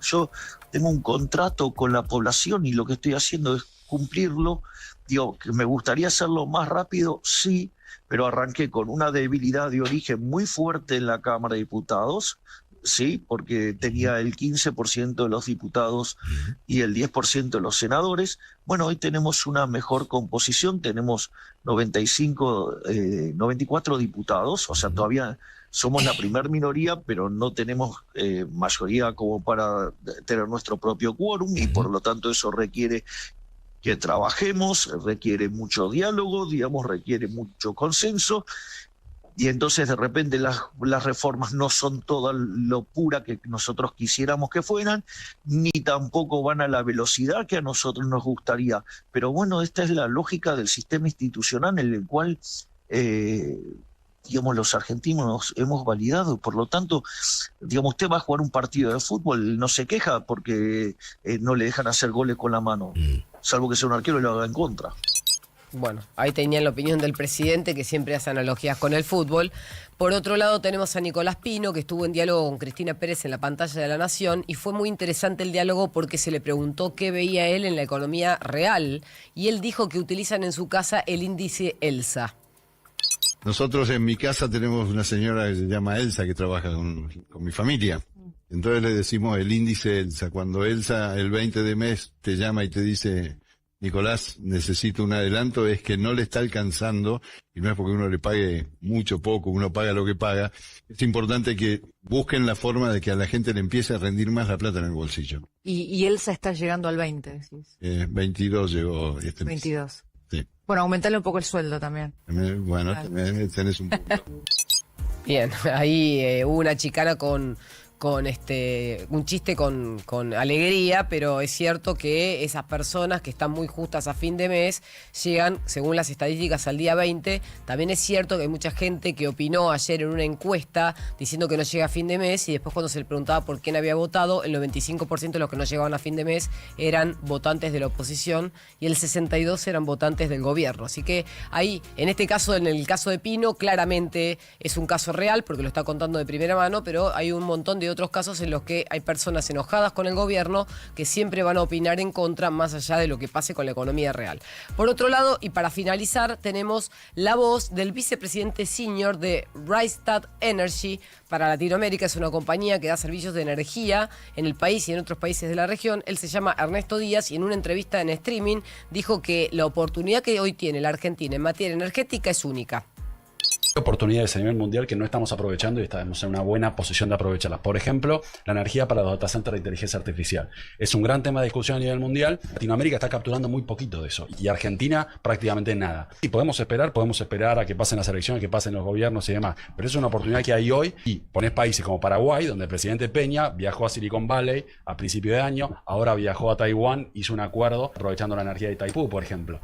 Yo tengo un contrato con la población y lo que estoy haciendo es cumplirlo. Digo, que me gustaría hacerlo más rápido, sí, pero arranqué con una debilidad de origen muy fuerte en la Cámara de Diputados, sí, porque tenía el 15% de los diputados y el 10% de los senadores. Bueno, hoy tenemos una mejor composición, tenemos 94 diputados, o sea, todavía somos la primer minoría, pero no tenemos mayoría como para tener nuestro propio quórum, y por lo tanto eso requiere que trabajemos, requiere mucho diálogo, digamos, requiere mucho consenso, y entonces de repente las reformas no son toda lo pura que nosotros quisiéramos que fueran, ni tampoco van a la velocidad que a nosotros nos gustaría. Pero bueno, esta es la lógica del sistema institucional en el cual digamos, los argentinos hemos validado. Por lo tanto, digamos, usted va a jugar un partido de fútbol, no se queja porque no le dejan hacer goles con la mano, salvo que sea un arquero y lo haga en contra. Bueno, ahí tenían la opinión del presidente, que siempre hace analogías con el fútbol. Por otro lado tenemos a Nicolás Pino, que estuvo en diálogo con Cristina Pérez en la pantalla de La Nación, y fue muy interesante el diálogo porque se le preguntó qué veía él en la economía real, y él dijo que utilizan en su casa el índice ELSA. Nosotros en mi casa tenemos una señora que se llama Elsa, que trabaja con mi familia. Entonces le decimos el índice ELSA. Cuando Elsa el 20 de mes te llama y te dice, Nicolás, necesito un adelanto, es que no le está alcanzando, y no es porque uno le pague mucho, poco, uno paga lo que paga. Es importante que busquen la forma de que a la gente le empiece a rendir más la plata en el bolsillo. Y Elsa está llegando al 20, decís. 22 llegó este mes. 22. Sí. Bueno, aumentarle un poco el sueldo también. Bueno, tenés un punto. Bien, ahí hubo una chicana con un chiste con alegría, pero es cierto que esas personas que están muy justas a fin de mes llegan, según las estadísticas, al día 20. También es cierto que hay mucha gente que opinó ayer en una encuesta diciendo que no llega a fin de mes, y después cuando se le preguntaba por quién había votado, el 95% de los que no llegaban a fin de mes eran votantes de la oposición y el 62% eran votantes del gobierno. Así que ahí, en este caso, en el caso de Pino, claramente es un caso real porque lo está contando de primera mano, pero hay un montón de otros casos en los que hay personas enojadas con el gobierno que siempre van a opinar en contra, más allá de lo que pase con la economía real. Por otro lado, y para finalizar, tenemos la voz del vicepresidente senior de Rystad Energy para Latinoamérica. Es una compañía que da servicios de energía en el país y en otros países de la región. Él se llama Ernesto Díaz y en una entrevista en streaming dijo que la oportunidad que hoy tiene la Argentina en materia energética es única. oportunidades a nivel mundial que no estamos aprovechando y estamos en una buena posición de aprovecharlas. Por ejemplo, la energía para los data centers de inteligencia artificial. Es un gran tema de discusión a nivel mundial. Latinoamérica está capturando muy poquito de eso y Argentina prácticamente nada. Y podemos esperar a que pasen las elecciones, que pasen los gobiernos y demás. Pero es una oportunidad que hay hoy y ponés países como Paraguay, donde el presidente Peña viajó a Silicon Valley a principio de año, ahora viajó a Taiwán, hizo un acuerdo aprovechando la energía de Itaipú, por ejemplo.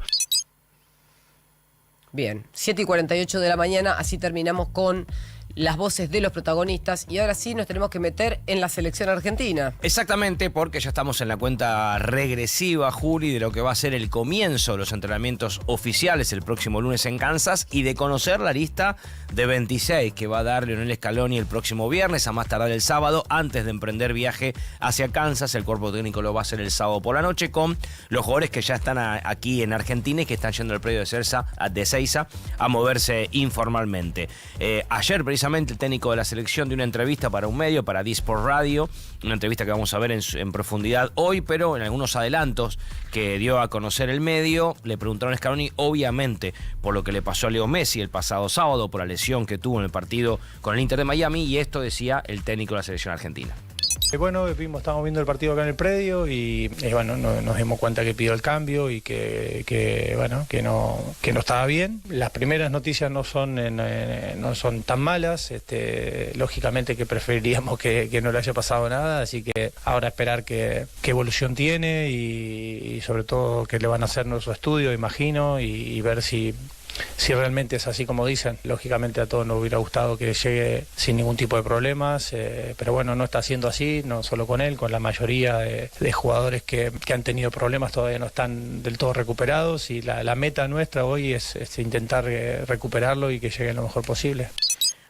Bien, 7:48 de la mañana, así terminamos con las voces de los protagonistas y ahora sí nos tenemos que meter en la selección argentina. Exactamente, porque ya estamos en la cuenta regresiva, Juli, de lo que va a ser el comienzo de los entrenamientos oficiales el próximo lunes en Kansas y de conocer la lista de 26 que va a dar Lionel Scaloni el próximo viernes, a más tardar el sábado, antes de emprender viaje hacia Kansas. El cuerpo técnico lo va a hacer el sábado por la noche con los jugadores que ya están aquí en Argentina y que están yendo al predio de Seiza a moverse informalmente. Ayer, precisamente, el técnico de la selección dio una entrevista para un medio, para D-Sport Radio, una entrevista que vamos a ver en profundidad hoy, pero en algunos adelantos que dio a conocer el medio, le preguntaron a Scaloni, obviamente, por lo que le pasó a Leo Messi el pasado sábado, por la lesión que tuvo en el partido con el Inter de Miami, y esto decía el técnico de la selección argentina. Bueno, estamos viendo el partido acá en el predio y bueno, nos dimos cuenta que pidió el cambio y que no estaba bien. Las primeras noticias no son tan malas, lógicamente que preferiríamos que no le haya pasado nada, así que ahora esperar qué evolución tiene y sobre todo que le van a hacer nuestro estudio, imagino, y ver si realmente es así como dicen. Lógicamente a todos nos hubiera gustado que llegue sin ningún tipo de problemas, pero bueno, no está siendo así, no solo con él, con la mayoría de jugadores que han tenido problemas todavía no están del todo recuperados y la meta nuestra hoy es intentar recuperarlo y que llegue lo mejor posible.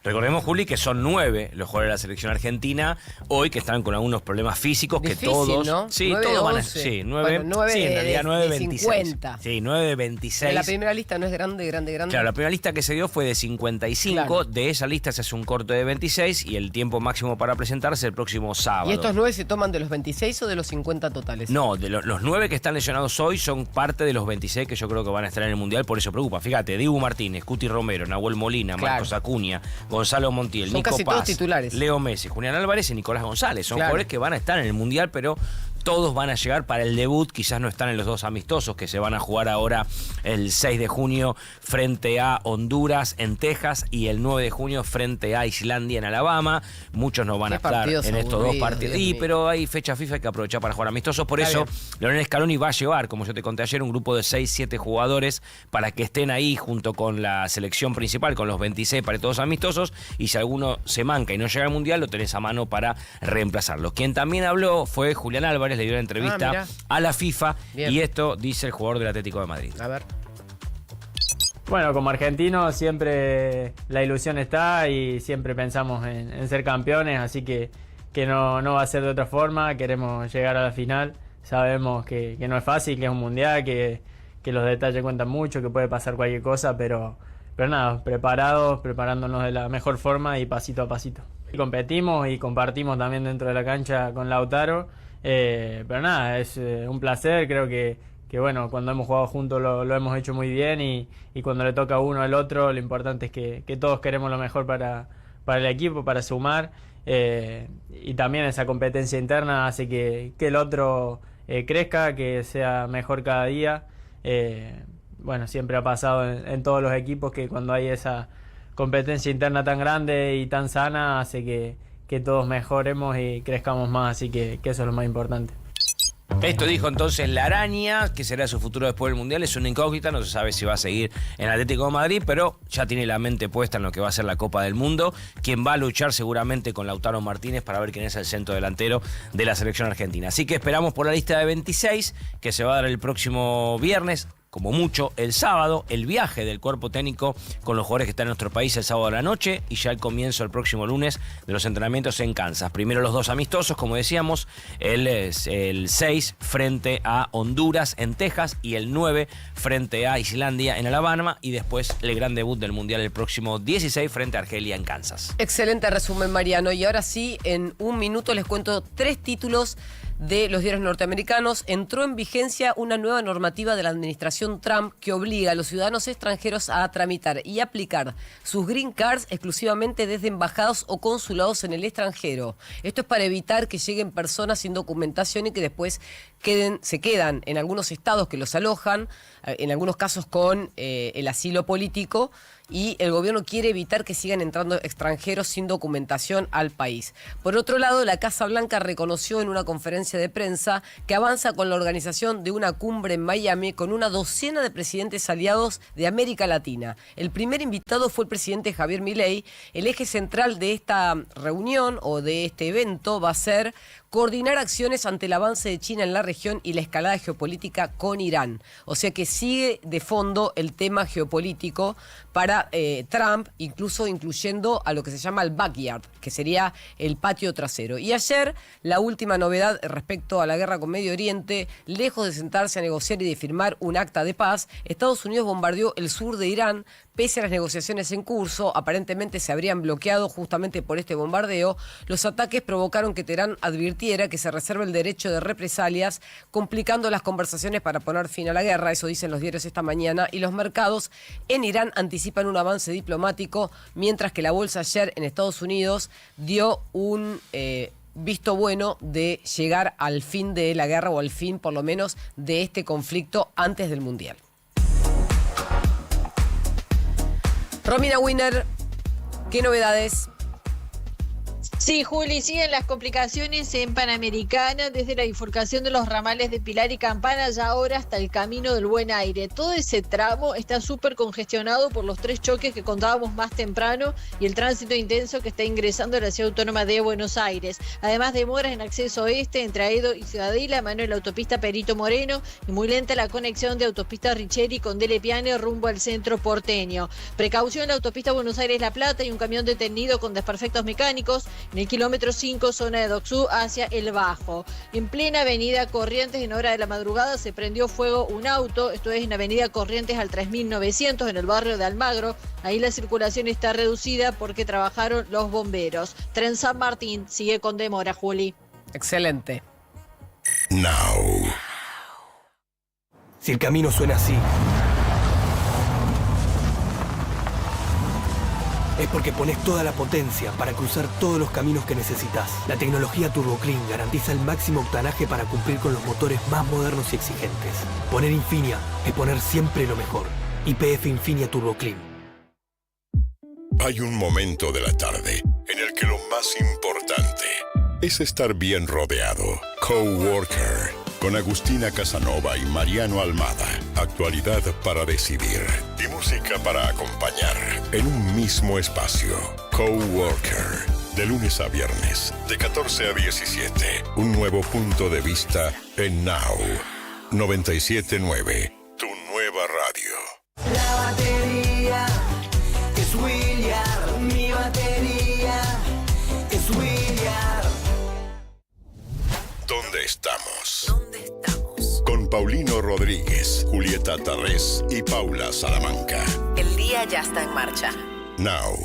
Recordemos, Juli, que son 9 los jugadores de la selección argentina hoy que están con algunos problemas físicos. Difícil, que todos, ¿no? Sí, 9, todos van a. 11. Sí, 9. Bueno, 9 sí, en realidad 9 de 26. 50. Sí, 9 de 26. La primera lista no es grande. Claro, la primera lista que se dio fue de 55. Claro. De esa lista se hace un corte de 26 y el tiempo máximo para presentarse el próximo sábado. ¿Y estos 9 se toman de los 26 o de los 50 totales? No, de los 9 que están lesionados hoy son parte de los 26 que yo creo que van a estar en el Mundial, por eso preocupa. Fíjate, Dibu Martínez, Cuti Romero, Nahuel Molina, claro, Marcos Acuña, Gonzalo Montiel, son Nico casi Paz, todos titulares. Leo Messi, Julián Álvarez y Nicolás González. Son claro, jugadores que van a estar en el Mundial, pero todos van a llegar para el debut. Quizás no están en los dos amistosos que se van a jugar ahora el 6 de junio frente a Honduras en Texas y el 9 de junio frente a Islandia en Alabama. Muchos no van a estar en estos dos partidos. Pero hay fecha FIFA, hay que aprovechar para jugar amistosos. Por eso, Lionel Scaloni va a llevar, como yo te conté ayer, un grupo de 6-7 jugadores para que estén ahí junto con la selección principal, con los 26 para todos amistosos. Y si alguno se manca y no llega al Mundial, lo tenés a mano para reemplazarlo. Quien también habló fue Julián Álvarez, le dio una entrevista a la FIFA. Bien. Y esto dice el jugador del Atlético de Madrid. A ver. Bueno, como argentinos siempre la ilusión está y siempre pensamos en ser campeones, así que no va a ser de otra forma. Queremos llegar a la final. Sabemos que no es fácil, que es un mundial, que los detalles cuentan mucho, que puede pasar cualquier cosa, pero nada, preparándonos de la mejor forma y pasito a pasito. Competimos y compartimos también dentro de la cancha con Lautaro. Pero nada, es un placer, creo que bueno, cuando hemos jugado juntos lo hemos hecho muy bien y cuando le toca a uno al otro, lo importante es que todos queremos lo mejor para el equipo, para sumar, y también esa competencia interna hace que el otro crezca, que sea mejor cada día. Bueno, siempre ha pasado en todos los equipos que cuando hay esa competencia interna tan grande y tan sana hace que todos mejoremos y crezcamos más, así que eso es lo más importante. Esto dijo entonces la Araña, que será su futuro después del Mundial. Es una incógnita, no se sabe si va a seguir en Atlético de Madrid, pero ya tiene la mente puesta en lo que va a ser la Copa del Mundo, quien va a luchar seguramente con Lautaro Martínez para ver quién es el centro delantero de la selección argentina. Así que esperamos por la lista de 26, que se va a dar el próximo viernes, como mucho el sábado, el viaje del cuerpo técnico con los jugadores que están en nuestro país el sábado a la noche y ya el comienzo el próximo lunes de los entrenamientos en Kansas. Primero los dos amistosos, como decíamos, el 6 frente a Honduras en Texas y el 9 frente a Islandia en Alabama y después el gran debut del Mundial el próximo 16 frente a Argelia en Kansas. Excelente resumen, Mariano. Y ahora sí, en un minuto les cuento 3 títulos de los diarios norteamericanos, entró en vigencia una nueva normativa de la administración Trump que obliga a los ciudadanos extranjeros a tramitar y aplicar sus green cards exclusivamente desde embajadas o consulados en el extranjero. Esto es para evitar que lleguen personas sin documentación y que después se quedan en algunos estados que los alojan, en algunos casos con el asilo político, y el gobierno quiere evitar que sigan entrando extranjeros sin documentación al país. Por otro lado, la Casa Blanca reconoció en una conferencia de prensa que avanza con la organización de una cumbre en Miami con una docena de presidentes aliados de América Latina. El primer invitado fue el presidente Javier Milei. El eje central de esta reunión o de este evento va a ser coordinar acciones ante el avance de China en la región y la escalada geopolítica con Irán. O sea que sigue de fondo el tema geopolítico para Trump, incluso incluyendo a lo que se llama el backyard, que sería el patio trasero. Y ayer, la última novedad respecto a la guerra con Medio Oriente, lejos de sentarse a negociar y de firmar un acta de paz, Estados Unidos bombardeó el sur de Irán. Pese a las negociaciones en curso, aparentemente se habrían bloqueado justamente por este bombardeo. Los ataques provocaron que Teherán advirtiera que se reserva el derecho de represalias, complicando las conversaciones para poner fin a la guerra. Eso dicen los diarios esta mañana. Y los mercados en Irán anticipan un avance diplomático, mientras que la bolsa ayer en Estados Unidos dio un visto bueno de llegar al fin de la guerra, o al fin, por lo menos, de este conflicto antes del Mundial. Romina Winner, ¿qué novedades? Sí, Juli, siguen las complicaciones en Panamericana, desde la bifurcación de los ramales de Pilar y Campana, ya ahora hasta el Camino del Buen Aire. Todo ese tramo está súper congestionado por los 3 choques que contábamos más temprano y el tránsito intenso que está ingresando a la Ciudad Autónoma de Buenos Aires. Además, demoras en acceso oeste entre Aedo y Ciudadela, a mano de la autopista Perito Moreno, y muy lenta la conexión de autopista Richeri con Dele Piane rumbo al centro porteño. Precaución en la autopista Buenos Aires-La Plata, y un camión detenido con desperfectos mecánicos en el kilómetro 5, zona de Docsú, hacia el Bajo. En plena avenida Corrientes, en hora de la madrugada, se prendió fuego un auto. Esto es en avenida Corrientes al 3900, en el barrio de Almagro. Ahí la circulación está reducida porque trabajaron los bomberos. Tren San Martín sigue con demora, Juli. Excelente. Now. Si el camino suena así, es porque pones toda la potencia para cruzar todos los caminos que necesitas. La tecnología Turbo Clean garantiza el máximo octanaje para cumplir con los motores más modernos y exigentes. Poner Infinia es poner siempre lo mejor. YPF Infinia Turbo Clean. Hay un momento de la tarde en el que lo más importante es estar bien rodeado. Coworker, con Agustina Casanova y Mariano Almada. Actualidad para decidir y música para acompañar en un mismo espacio. Coworker, de lunes a viernes, de 14 a 17. Un nuevo punto de vista en Now 97.9, tu nueva radio. La batería es Williard, mi batería es Williard. ¿Dónde estamos? Con Paulino Rodríguez, Julieta Tarrés y Paula Salamanca. El día ya está en marcha. Now.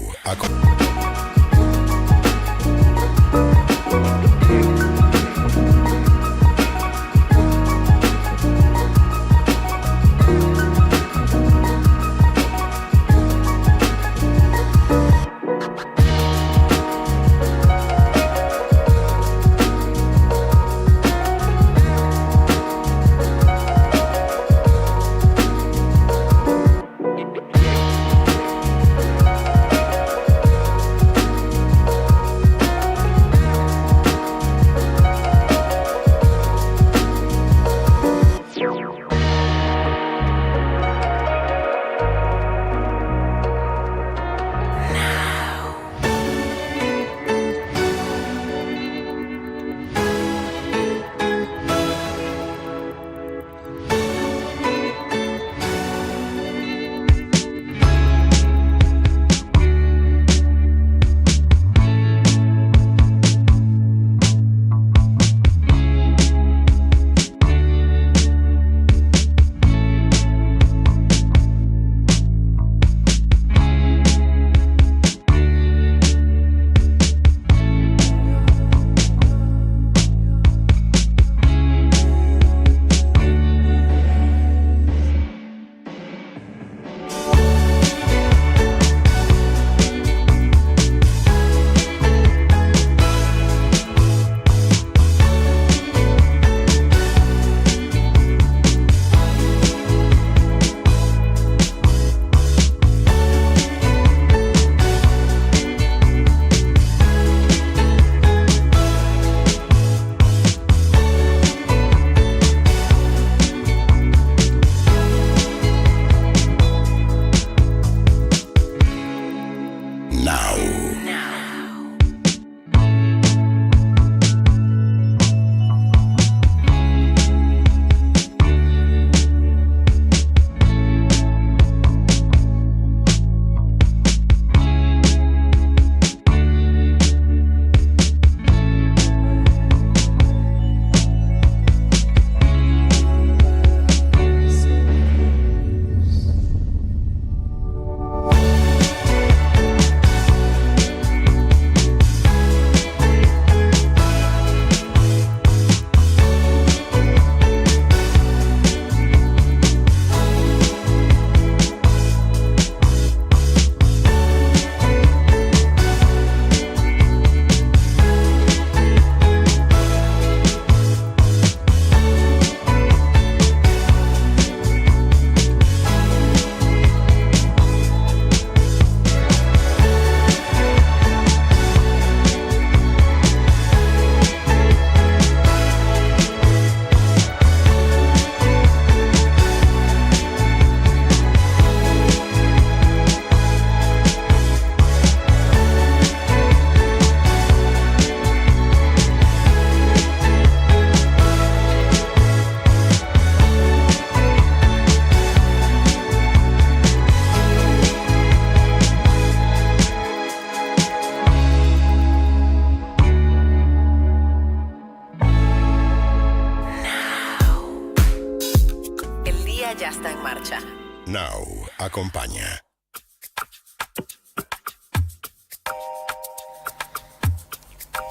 Now acompaña.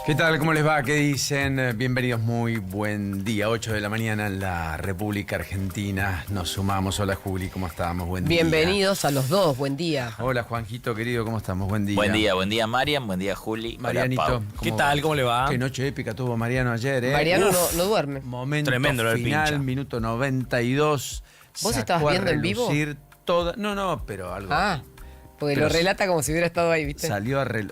¿Qué tal? ¿Cómo les va? ¿Qué dicen? Bienvenidos, muy buen día. 8 de la mañana en la República Argentina. Nos sumamos. Hola, Juli, ¿cómo estamos? Buen día. Bienvenidos a los dos, buen día. Hola, Juanjito, querido, ¿cómo estamos? Buen día. Buen día, Marian, buen día, Juli. Marianito, Hola, ¿qué tal? ¿Cómo le va? Qué noche épica tuvo Mariano ayer, ¿eh? Mariano no duerme. Momento tremendo lo del final, pincha. Minuto 92. ¿Vos estabas viendo en vivo? No, pero algo. Ah, porque Pero lo relata como si hubiera estado ahí, ¿viste?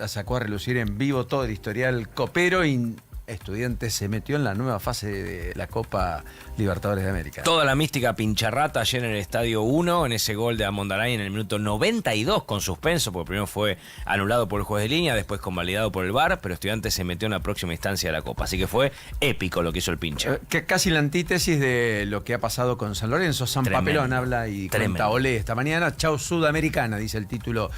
Sacó a relucir en vivo todo el historial copero y Estudiantes se metió en la nueva fase de la Copa Libertadores de América. Toda la mística pincharrata ayer en el Estadio 1, en ese gol de Amondaray en el minuto 92 con suspenso, porque primero fue anulado por el juez de línea, después convalidado por el VAR, pero Estudiantes se metió en la próxima instancia de la Copa. Así que fue épico lo que hizo el pincha. Que casi la antítesis de lo que ha pasado con San Lorenzo. San Papelón habla y cuenta Olé esta mañana. Chau Sudamericana, dice el título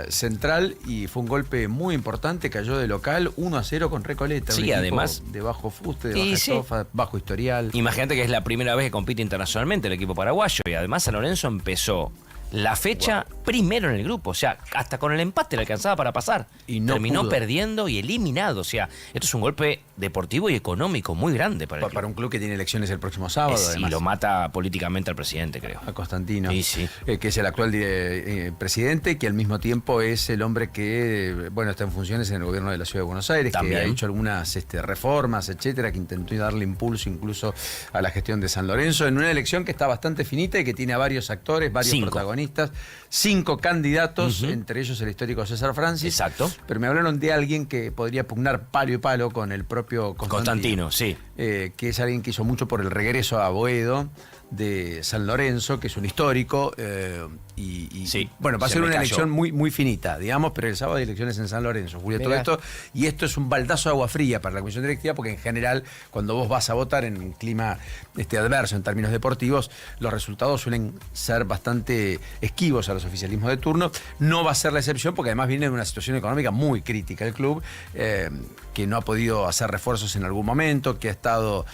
central, y fue un golpe muy importante, cayó de local 1-0 con Recoleta. Sí, además de bajo fuste, de baja estofa, bajo historial. Imagínate que es la primera vez que compite internacionalmente el equipo paraguayo, y además San Lorenzo empezó la fecha primero en el grupo, o sea, hasta con el empate le alcanzaba para pasar. Y no terminó pudo. Perdiendo y eliminado, o sea, esto es un golpe deportivo y económico muy grande para el club. Para un club que tiene elecciones el próximo sábado, y lo mata políticamente al presidente, creo. A Constantino, sí. Que es el actual presidente, que al mismo tiempo es el hombre que, está en funciones en el gobierno de la Ciudad de Buenos Aires, también. Que ha hecho algunas reformas, etcétera, que intentó darle impulso incluso a la gestión de San Lorenzo, en una elección que está bastante finita y que tiene a varios actores, varios protagonistas. 5 candidatos, entre ellos el histórico César Francis. Exacto. Pero me hablaron de alguien que podría pugnar palo y palo con el propio Constantino, sí. Que es alguien que hizo mucho por el regreso a Boedo de San Lorenzo, que es un histórico, va a ser una elección muy, muy finita, digamos, pero el sábado hay elecciones en San Lorenzo, Julio, todo esto, y esto es un baldazo de agua fría para la comisión directiva, porque en general, cuando vos vas a votar en un clima adverso en términos deportivos, los resultados suelen ser bastante esquivos a los oficialismos de turno. No va a ser la excepción, porque además viene de una situación económica muy crítica el club, que no ha podido hacer refuerzos en algún momento, que ha estado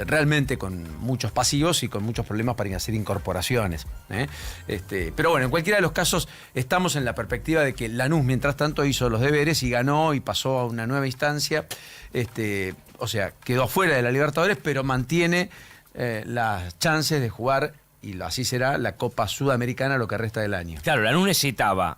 realmente con muchos pasivos y con muchos problemas para hacer incorporaciones. Pero bueno, en cualquiera de los casos estamos en la perspectiva de que Lanús, mientras tanto, hizo los deberes y ganó y pasó a una nueva instancia. O sea, quedó afuera de la Libertadores, pero mantiene las chances de jugar, y así será, la Copa Sudamericana lo que resta del año. Claro, Lanús necesitaba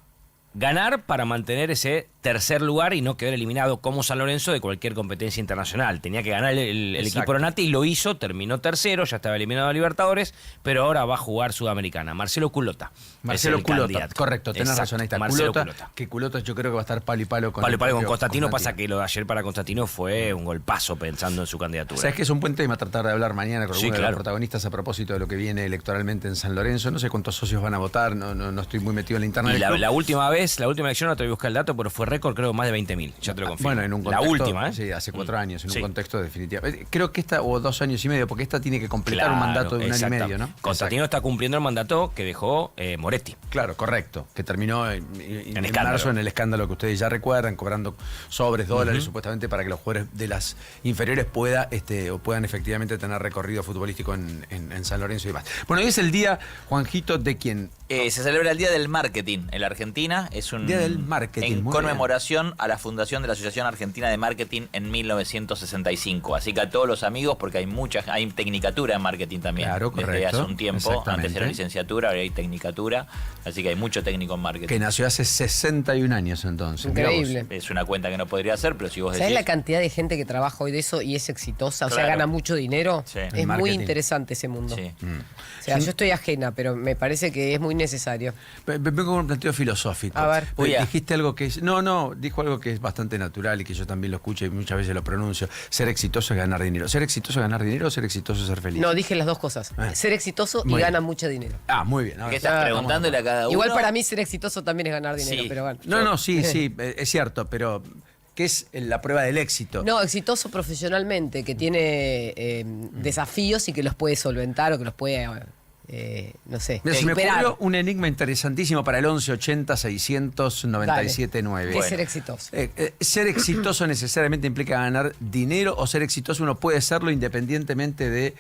ganar para mantener ese tercer lugar y no quedar eliminado como San Lorenzo de cualquier competencia internacional. Tenía que ganar el equipo Renati, y lo hizo, terminó tercero, ya estaba eliminado de Libertadores, pero ahora va a jugar Sudamericana. Marcelo Culota. Marcelo Culota, correcto, tenés razón, ahí está. Culota. Que Culota yo creo que va a estar palo y palo con Constantino. Pasa que lo de ayer para Constantino fue un golpazo pensando en su candidatura. Sabes que es un buen tema tratar de hablar mañana con alguno de los protagonistas a propósito de lo que viene electoralmente en San Lorenzo. No sé cuántos socios van a votar, no estoy muy metido en la internet. Y la última elección, no te voy a buscar el dato, pero fue récord, creo, más de 20.000. Ya te lo confirmo. Bueno, en un contexto, la última, sí, hace 4 años, en un contexto definitivo. Creo que esta, o 2 años y medio, porque esta tiene que completar un mandato de 1 año y medio, ¿no? Constantino está cumpliendo el mandato que dejó Moretti. Claro, correcto. Que terminó en marzo en el escándalo que ustedes ya recuerdan, cobrando sobres, dólares, supuestamente, para que los jugadores de las inferiores puedan efectivamente tener recorrido futbolístico en San Lorenzo y demás. Bueno, hoy es el día, Juanjito, de quién. Se celebra el Día del Marketing en la Argentina. Es un Día del Marketing. En conmemoración a la fundación de la Asociación Argentina de Marketing en 1965. Así que a todos los amigos, porque hay tecnicatura en marketing también. Claro, correcto. Desde hace un tiempo. Antes era licenciatura, ahora hay tecnicatura. Así que hay mucho técnico en marketing. Que nació hace 61 años entonces. Increíble. Es una cuenta que no podría hacer, pero si vos decís... ¿Sabés la cantidad de gente que trabaja hoy de eso y es exitosa? O sea, gana mucho dinero. Sí. Es muy interesante ese mundo. Sí. O sea, yo estoy ajena, pero me parece que es muy necesario. Vengo con un planteo filosófico. A ver. Dijiste algo que es... dijo algo que es bastante natural y que yo también lo escucho y muchas veces lo pronuncio. Ser exitoso es ganar dinero. ¿Ser exitoso es ganar dinero o ser exitoso es ser feliz? No, dije las dos cosas. Ser exitoso y gana mucho dinero. Muy bien. ¿Qué estás preguntándole a cada uno? Igual para mí ser exitoso también es ganar dinero, pero bueno. Sí, es cierto, pero... ¿Qué es la prueba del éxito? No, exitoso profesionalmente, que tiene desafíos y que los puede solventar o que los puede no sé, Mira, se me ocurrió un enigma interesantísimo para el 1180-697-9. ¿Qué es ser exitoso? Ser exitoso necesariamente implica ganar dinero, o ser exitoso uno puede serlo independientemente de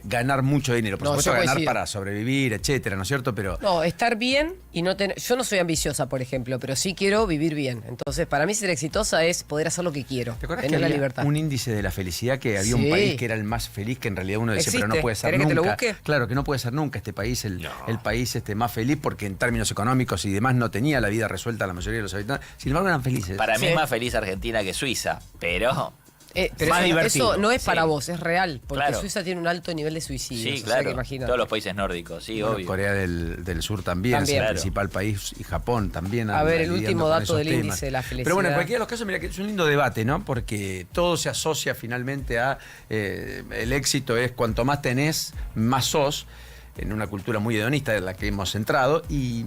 ganar mucho dinero. Por supuesto, ganar para sobrevivir, etcétera, ¿no es cierto? Pero no, estar bien y no tener... Yo no soy ambiciosa, por ejemplo, pero sí quiero vivir bien. Entonces, para mí ser exitosa es poder hacer lo que quiero. ¿Te acuerdas tener que la había libertad? Un índice de la felicidad, que había un país que era el más feliz, que en realidad uno decía, ¿Existe? pero no puede ser ¿Querés nunca? que te lo busque? Claro, que no puede ser nunca este país el país más feliz, porque en términos económicos y demás no tenía la vida resuelta la mayoría de los habitantes. Sin embargo, eran felices. Para mí es más feliz Argentina que Suiza, pero... Pero más divertido. Eso no es para vos, es real. Porque Claro. Suiza tiene un alto nivel de suicidio. Sí, claro. Todos los países nórdicos, sí, Bueno, obvio. Corea del Sur también, es el principal país, y Japón también. A ver, el último dato del índice de la felicidad. Pero bueno, en cualquiera de los casos, mira que es un lindo debate, ¿no? Porque todo se asocia finalmente a el éxito es cuanto más tenés, más sos, en una cultura muy hedonista en la que hemos entrado, y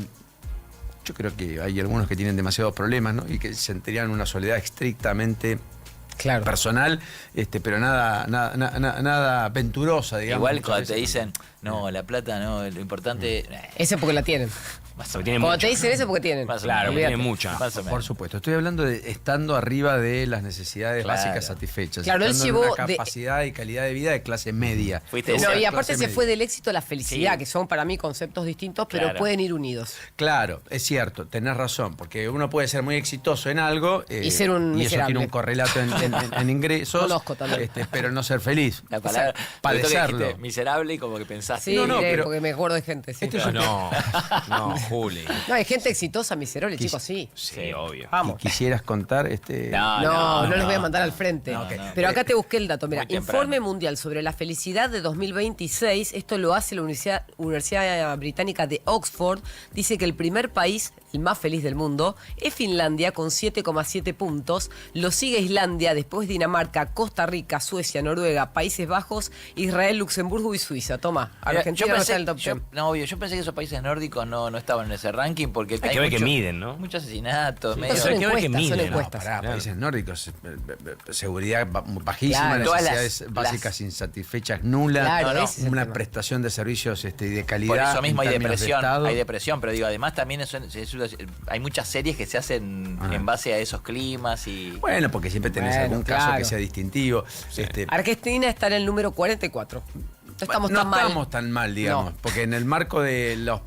yo creo que hay algunos que tienen demasiados problemas, ¿no? Y que sentirían una soledad estrictamente personal, pero nada venturosa, digamos. Igual cuando te dicen, no, la plata no, lo importante... Ese porque la tienen. Cuando te dicen eso porque tienen. Claro, tienen mucha. Por supuesto. Estoy hablando de estando arriba de las necesidades básicas satisfechas. Claro, él estando llevó en una capacidad y calidad de vida de clase media. No, y aparte se fue del éxito a la felicidad, que son para mí conceptos distintos, pero pueden ir unidos. Claro, es cierto, tenés razón, porque uno puede ser muy exitoso en algo y ser un y miserable. eso tiene un correlato en ingresos. Conozco también. Pero no ser feliz. La palabra, padecerlo. Miserable y como que pensaste. Sí, pero porque me acuerdo de gente. Sí. No, Juli. No, hay gente exitosa, miserable, chicos, sí. Sí, obvio. Vamos. ¿Quisieras contar? No les voy a mandar al frente. No, okay. Pero acá te busqué el dato. Mira, Muy temprano. Informe Mundial sobre la Felicidad de 2026. Esto lo hace la Universidad Británica de Oxford. Dice que el primer país, el más feliz del mundo, es Finlandia con 7,7 puntos. Lo sigue Islandia, después Dinamarca, Costa Rica, Suecia, Noruega, Países Bajos, Israel, Luxemburgo y Suiza. Toma, Argentina no está en el top 10. Obvio, yo pensé que esos países nórdicos no estaban en ese ranking porque hay que ver que miden, ¿no? Muchos asesinatos. Sí, son encuestas, son encuestas. Países nórdicos, seguridad bajísima, necesidades básicas insatisfechas nulas, una prestación de servicios de calidad. Por eso mismo hay de depresión, pero digo, además también hay muchas series que se hacen en base a esos climas y... Bueno, porque siempre tenés algún caso que sea distintivo. Argentina está en el número 44. No estamos tan mal, digamos, porque en el marco de la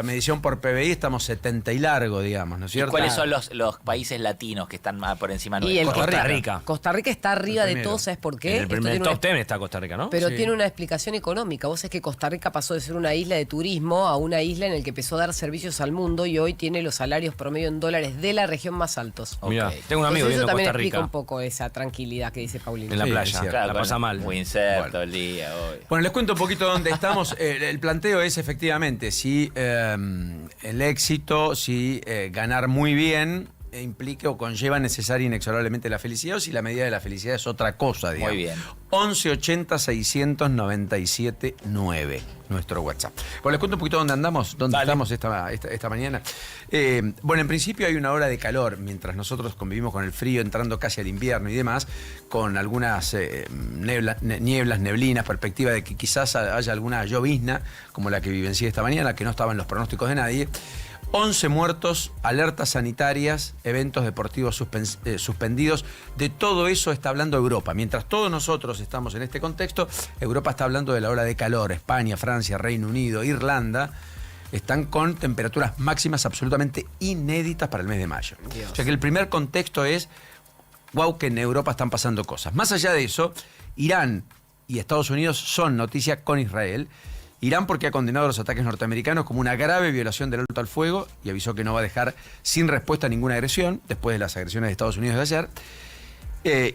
medición por PBI estamos 70 y largo, digamos, ¿no es cierto? ¿Y cuáles son los países latinos que están más por encima nuestro? Costa Rica. Costa Rica está arriba de todos, ¿sabes por qué? En el primer top 10 está Costa Rica, ¿no? Pero tiene una explicación económica. Vos sabés que Costa Rica pasó de ser una isla de turismo a una isla en la que empezó a dar servicios al mundo y hoy tiene los salarios promedio en dólares de la región más altos. Mira, tengo un amigo viviendo en Costa Rica. Eso también explica un poco esa tranquilidad que dice Paulino. En la playa, la pasa mal. Windsurf todo el día, obvio. Bueno, les cuento un poquito dónde estamos. El planteo es efectivamente si el éxito, si ganar muy bien implica o conlleva necesaria e inexorablemente la felicidad, o si la medida de la felicidad es otra cosa, digamos. Muy bien. 1180-697-9, nuestro WhatsApp. Bueno, les cuento un poquito dónde andamos, dónde estamos esta mañana. Bueno, en principio hay una hora de calor, mientras nosotros convivimos con el frío, entrando casi al invierno y demás, con algunas nieblas, neblinas, perspectiva de que quizás haya alguna llovizna, como la que vivencié esta mañana, que no estaba en los pronósticos de nadie. 11 muertos, alertas sanitarias, eventos deportivos suspendidos. De todo eso está hablando Europa. Mientras todos nosotros estamos en este contexto, Europa está hablando de la ola de calor. España, Francia, Reino Unido, Irlanda están con temperaturas máximas absolutamente inéditas para el mes de mayo. Dios. O sea que el primer contexto es, wow, que en Europa están pasando cosas. Más allá de eso, Irán y Estados Unidos son noticia con Israel. Irán porque ha condenado los ataques norteamericanos como una grave violación del alto al fuego y avisó que no va a dejar sin respuesta ninguna agresión después de las agresiones de Estados Unidos de ayer.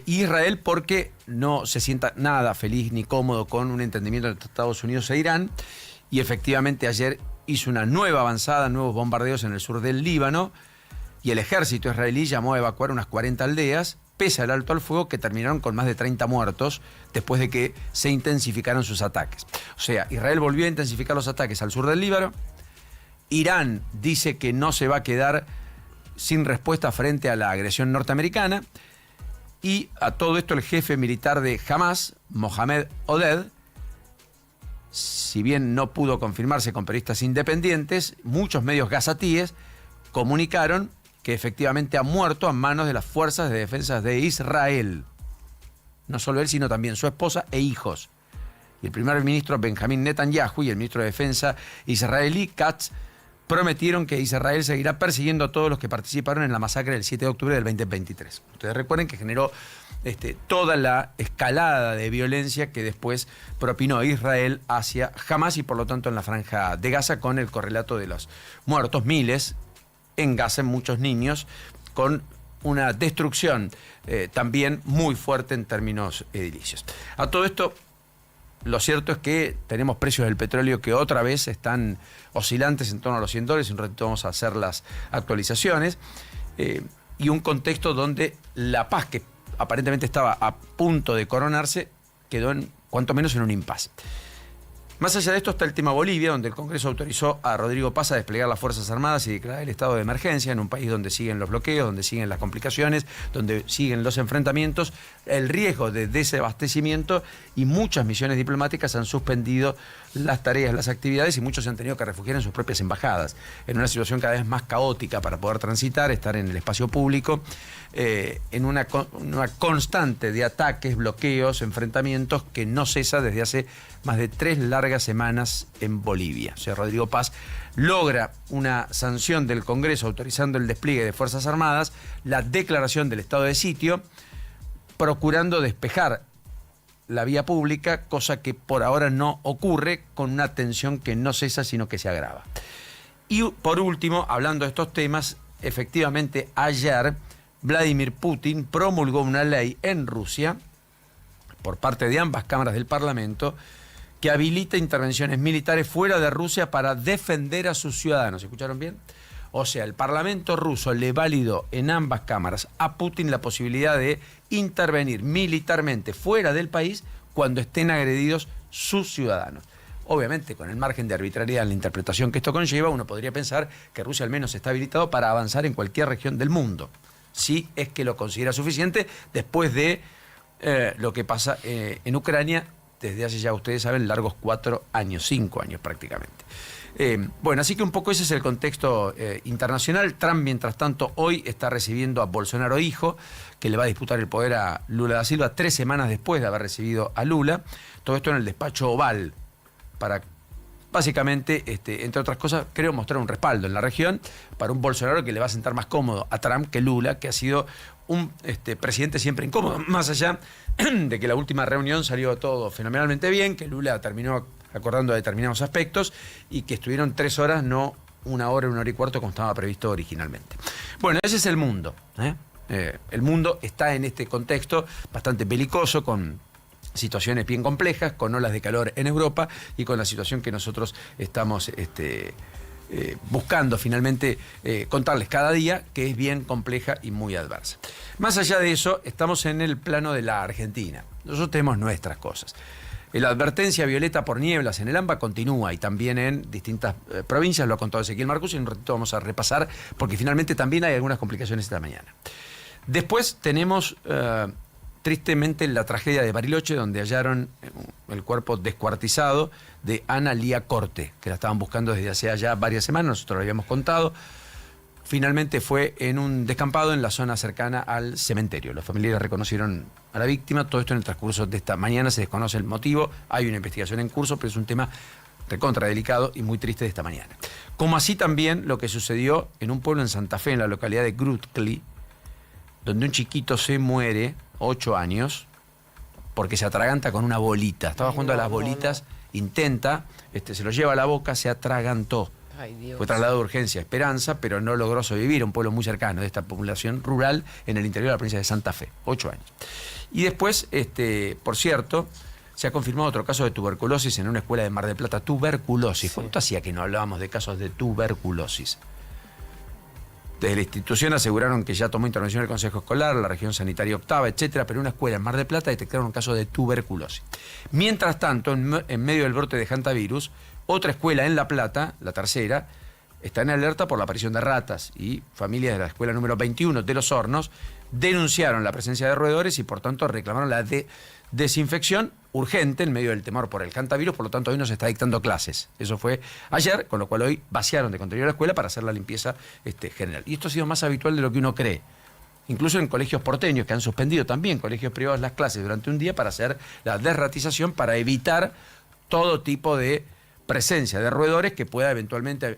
Israel porque no se sienta nada feliz ni cómodo con un entendimiento entre Estados Unidos e Irán y efectivamente ayer hizo una nueva avanzada, nuevos bombardeos en el sur del Líbano y el ejército israelí llamó a evacuar unas 40 aldeas pese al alto al fuego que terminaron con más de 30 muertos después de que se intensificaron sus ataques. O sea, Israel volvió a intensificar los ataques al sur del Líbano. Irán dice que no se va a quedar sin respuesta frente a la agresión norteamericana. Y a todo esto el jefe militar de Hamas, Mohamed Oded, si bien no pudo confirmarse con periodistas independientes, muchos medios gazatíes comunicaron que efectivamente ha muerto a manos de las fuerzas de defensa de Israel. No solo él, sino también su esposa e hijos. Y el primer ministro Benjamín Netanyahu y el ministro de Defensa israelí Katz prometieron que Israel seguirá persiguiendo a todos los que participaron en la masacre del 7 de octubre del 2023. Ustedes recuerden que generó toda la escalada de violencia que después propinó Israel hacia Hamás y por lo tanto en la franja de Gaza, con el correlato de los muertos, miles en Gaza, muchos niños, con una destrucción también muy fuerte en términos edilicios. A todo esto, lo cierto es que tenemos precios del petróleo que otra vez están oscilantes en torno a los $100, un ratito vamos a hacer las actualizaciones, y un contexto donde la paz, que aparentemente estaba a punto de coronarse, quedó cuanto menos en un impasse. Más allá de esto está el tema Bolivia, donde el Congreso autorizó a Rodrigo Paz a desplegar las Fuerzas Armadas y declarar el estado de emergencia en un país donde siguen los bloqueos, donde siguen las complicaciones, donde siguen los enfrentamientos, el riesgo de desabastecimiento, y muchas misiones diplomáticas han suspendido las tareas, las actividades, y muchos se han tenido que refugiar en sus propias embajadas, en una situación cada vez más caótica para poder transitar, estar en el espacio público, en una constante de ataques, bloqueos, enfrentamientos que no cesa desde hace más de 3 largas semanas en Bolivia. O sea, Rodrigo Paz logra una sanción del Congreso autorizando el despliegue de Fuerzas Armadas, la declaración del estado de sitio, procurando despejar la vía pública, cosa que por ahora no ocurre, con una tensión que no cesa sino que se agrava. Y por último, hablando de estos temas, efectivamente ayer Vladimir Putin promulgó una ley en Rusia, por parte de ambas cámaras del Parlamento, que habilita intervenciones militares fuera de Rusia para defender a sus ciudadanos. ¿Escucharon bien? O sea, el Parlamento ruso le validó en ambas cámaras a Putin la posibilidad de intervenir militarmente fuera del país cuando estén agredidos sus ciudadanos. Obviamente, con el margen de arbitrariedad en la interpretación que esto conlleva, uno podría pensar que Rusia al menos está habilitado para avanzar en cualquier región del mundo, si es que lo considera suficiente después de lo que pasa en Ucrania desde hace ya, ustedes saben, largos 4 años, 5 años prácticamente. Bueno, así que un poco ese es el contexto internacional. Trump, mientras tanto, hoy está recibiendo a Bolsonaro hijo, que le va a disputar el poder a Lula da Silva 3 semanas después de haber recibido a Lula. Todo esto en el despacho Oval, para básicamente, entre otras cosas, creo mostrar un respaldo en la región para un Bolsonaro que le va a sentar más cómodo a Trump que Lula, que ha sido un presidente siempre incómodo, más allá de que la última reunión salió todo fenomenalmente bien, que Lula terminó acordando determinados aspectos y que estuvieron 3 horas, no 1 hora, 1 hora y cuarto como estaba previsto originalmente. Bueno, ese es el mundo. El mundo está en este contexto bastante belicoso, con situaciones bien complejas, con olas de calor en Europa y con la situación que nosotros estamos buscando finalmente contarles cada día, que es bien compleja y muy adversa. Más allá de eso, estamos en el plano de la Argentina. Nosotros tenemos nuestras cosas. La advertencia violeta por nieblas en el AMBA continúa, y también en distintas provincias, lo ha contado Ezequiel Marcus, y en un ratito vamos a repasar, porque finalmente también hay algunas complicaciones esta mañana. Después tenemos tristemente la tragedia de Bariloche, donde hallaron el cuerpo descuartizado de Ana Lía Corte, que la estaban buscando desde hace ya varias semanas, nosotros lo habíamos contado. Finalmente fue en un descampado en la zona cercana al cementerio. Los familiares reconocieron a la víctima. Todo esto en el transcurso de esta mañana. Se desconoce el motivo. Hay una investigación en curso, pero es un tema recontra delicado y muy triste de esta mañana. Como así también lo que sucedió en un pueblo en Santa Fe, en la localidad de Grutli, donde un chiquito se muere, 8 años, porque se atraganta con una bolita. Estaba jugando a las bolitas, intenta, se lo lleva a la boca, se atragantó. Ay, Dios. Fue trasladado de urgencia a Esperanza, pero no logró sobrevivir, un pueblo muy cercano de esta población rural en el interior de la provincia de Santa Fe, 8 años. Y después, por cierto, se ha confirmado otro caso de tuberculosis en una escuela de Mar del Plata. Tuberculosis. ¿Cuánto hacía que no hablábamos de casos de tuberculosis? Desde la institución aseguraron que ya tomó intervención el Consejo Escolar, la región sanitaria octava, etcétera, pero en una escuela en Mar del Plata detectaron un caso de tuberculosis. Mientras tanto, en medio del brote de hantavirus, otra escuela en La Plata, la tercera, está en alerta por la aparición de ratas y familias de la escuela número 21 de Los Hornos denunciaron la presencia de roedores y por tanto reclamaron la desinfección urgente en medio del temor por el hantavirus, por lo tanto hoy no se está dictando clases. Eso fue ayer, con lo cual hoy vaciaron de contenido la escuela para hacer la limpieza general. Y esto ha sido más habitual de lo que uno cree. Incluso en colegios porteños que han suspendido también, colegios privados, las clases durante un día para hacer la desratización, para evitar todo tipo de presencia de roedores que pueda eventualmente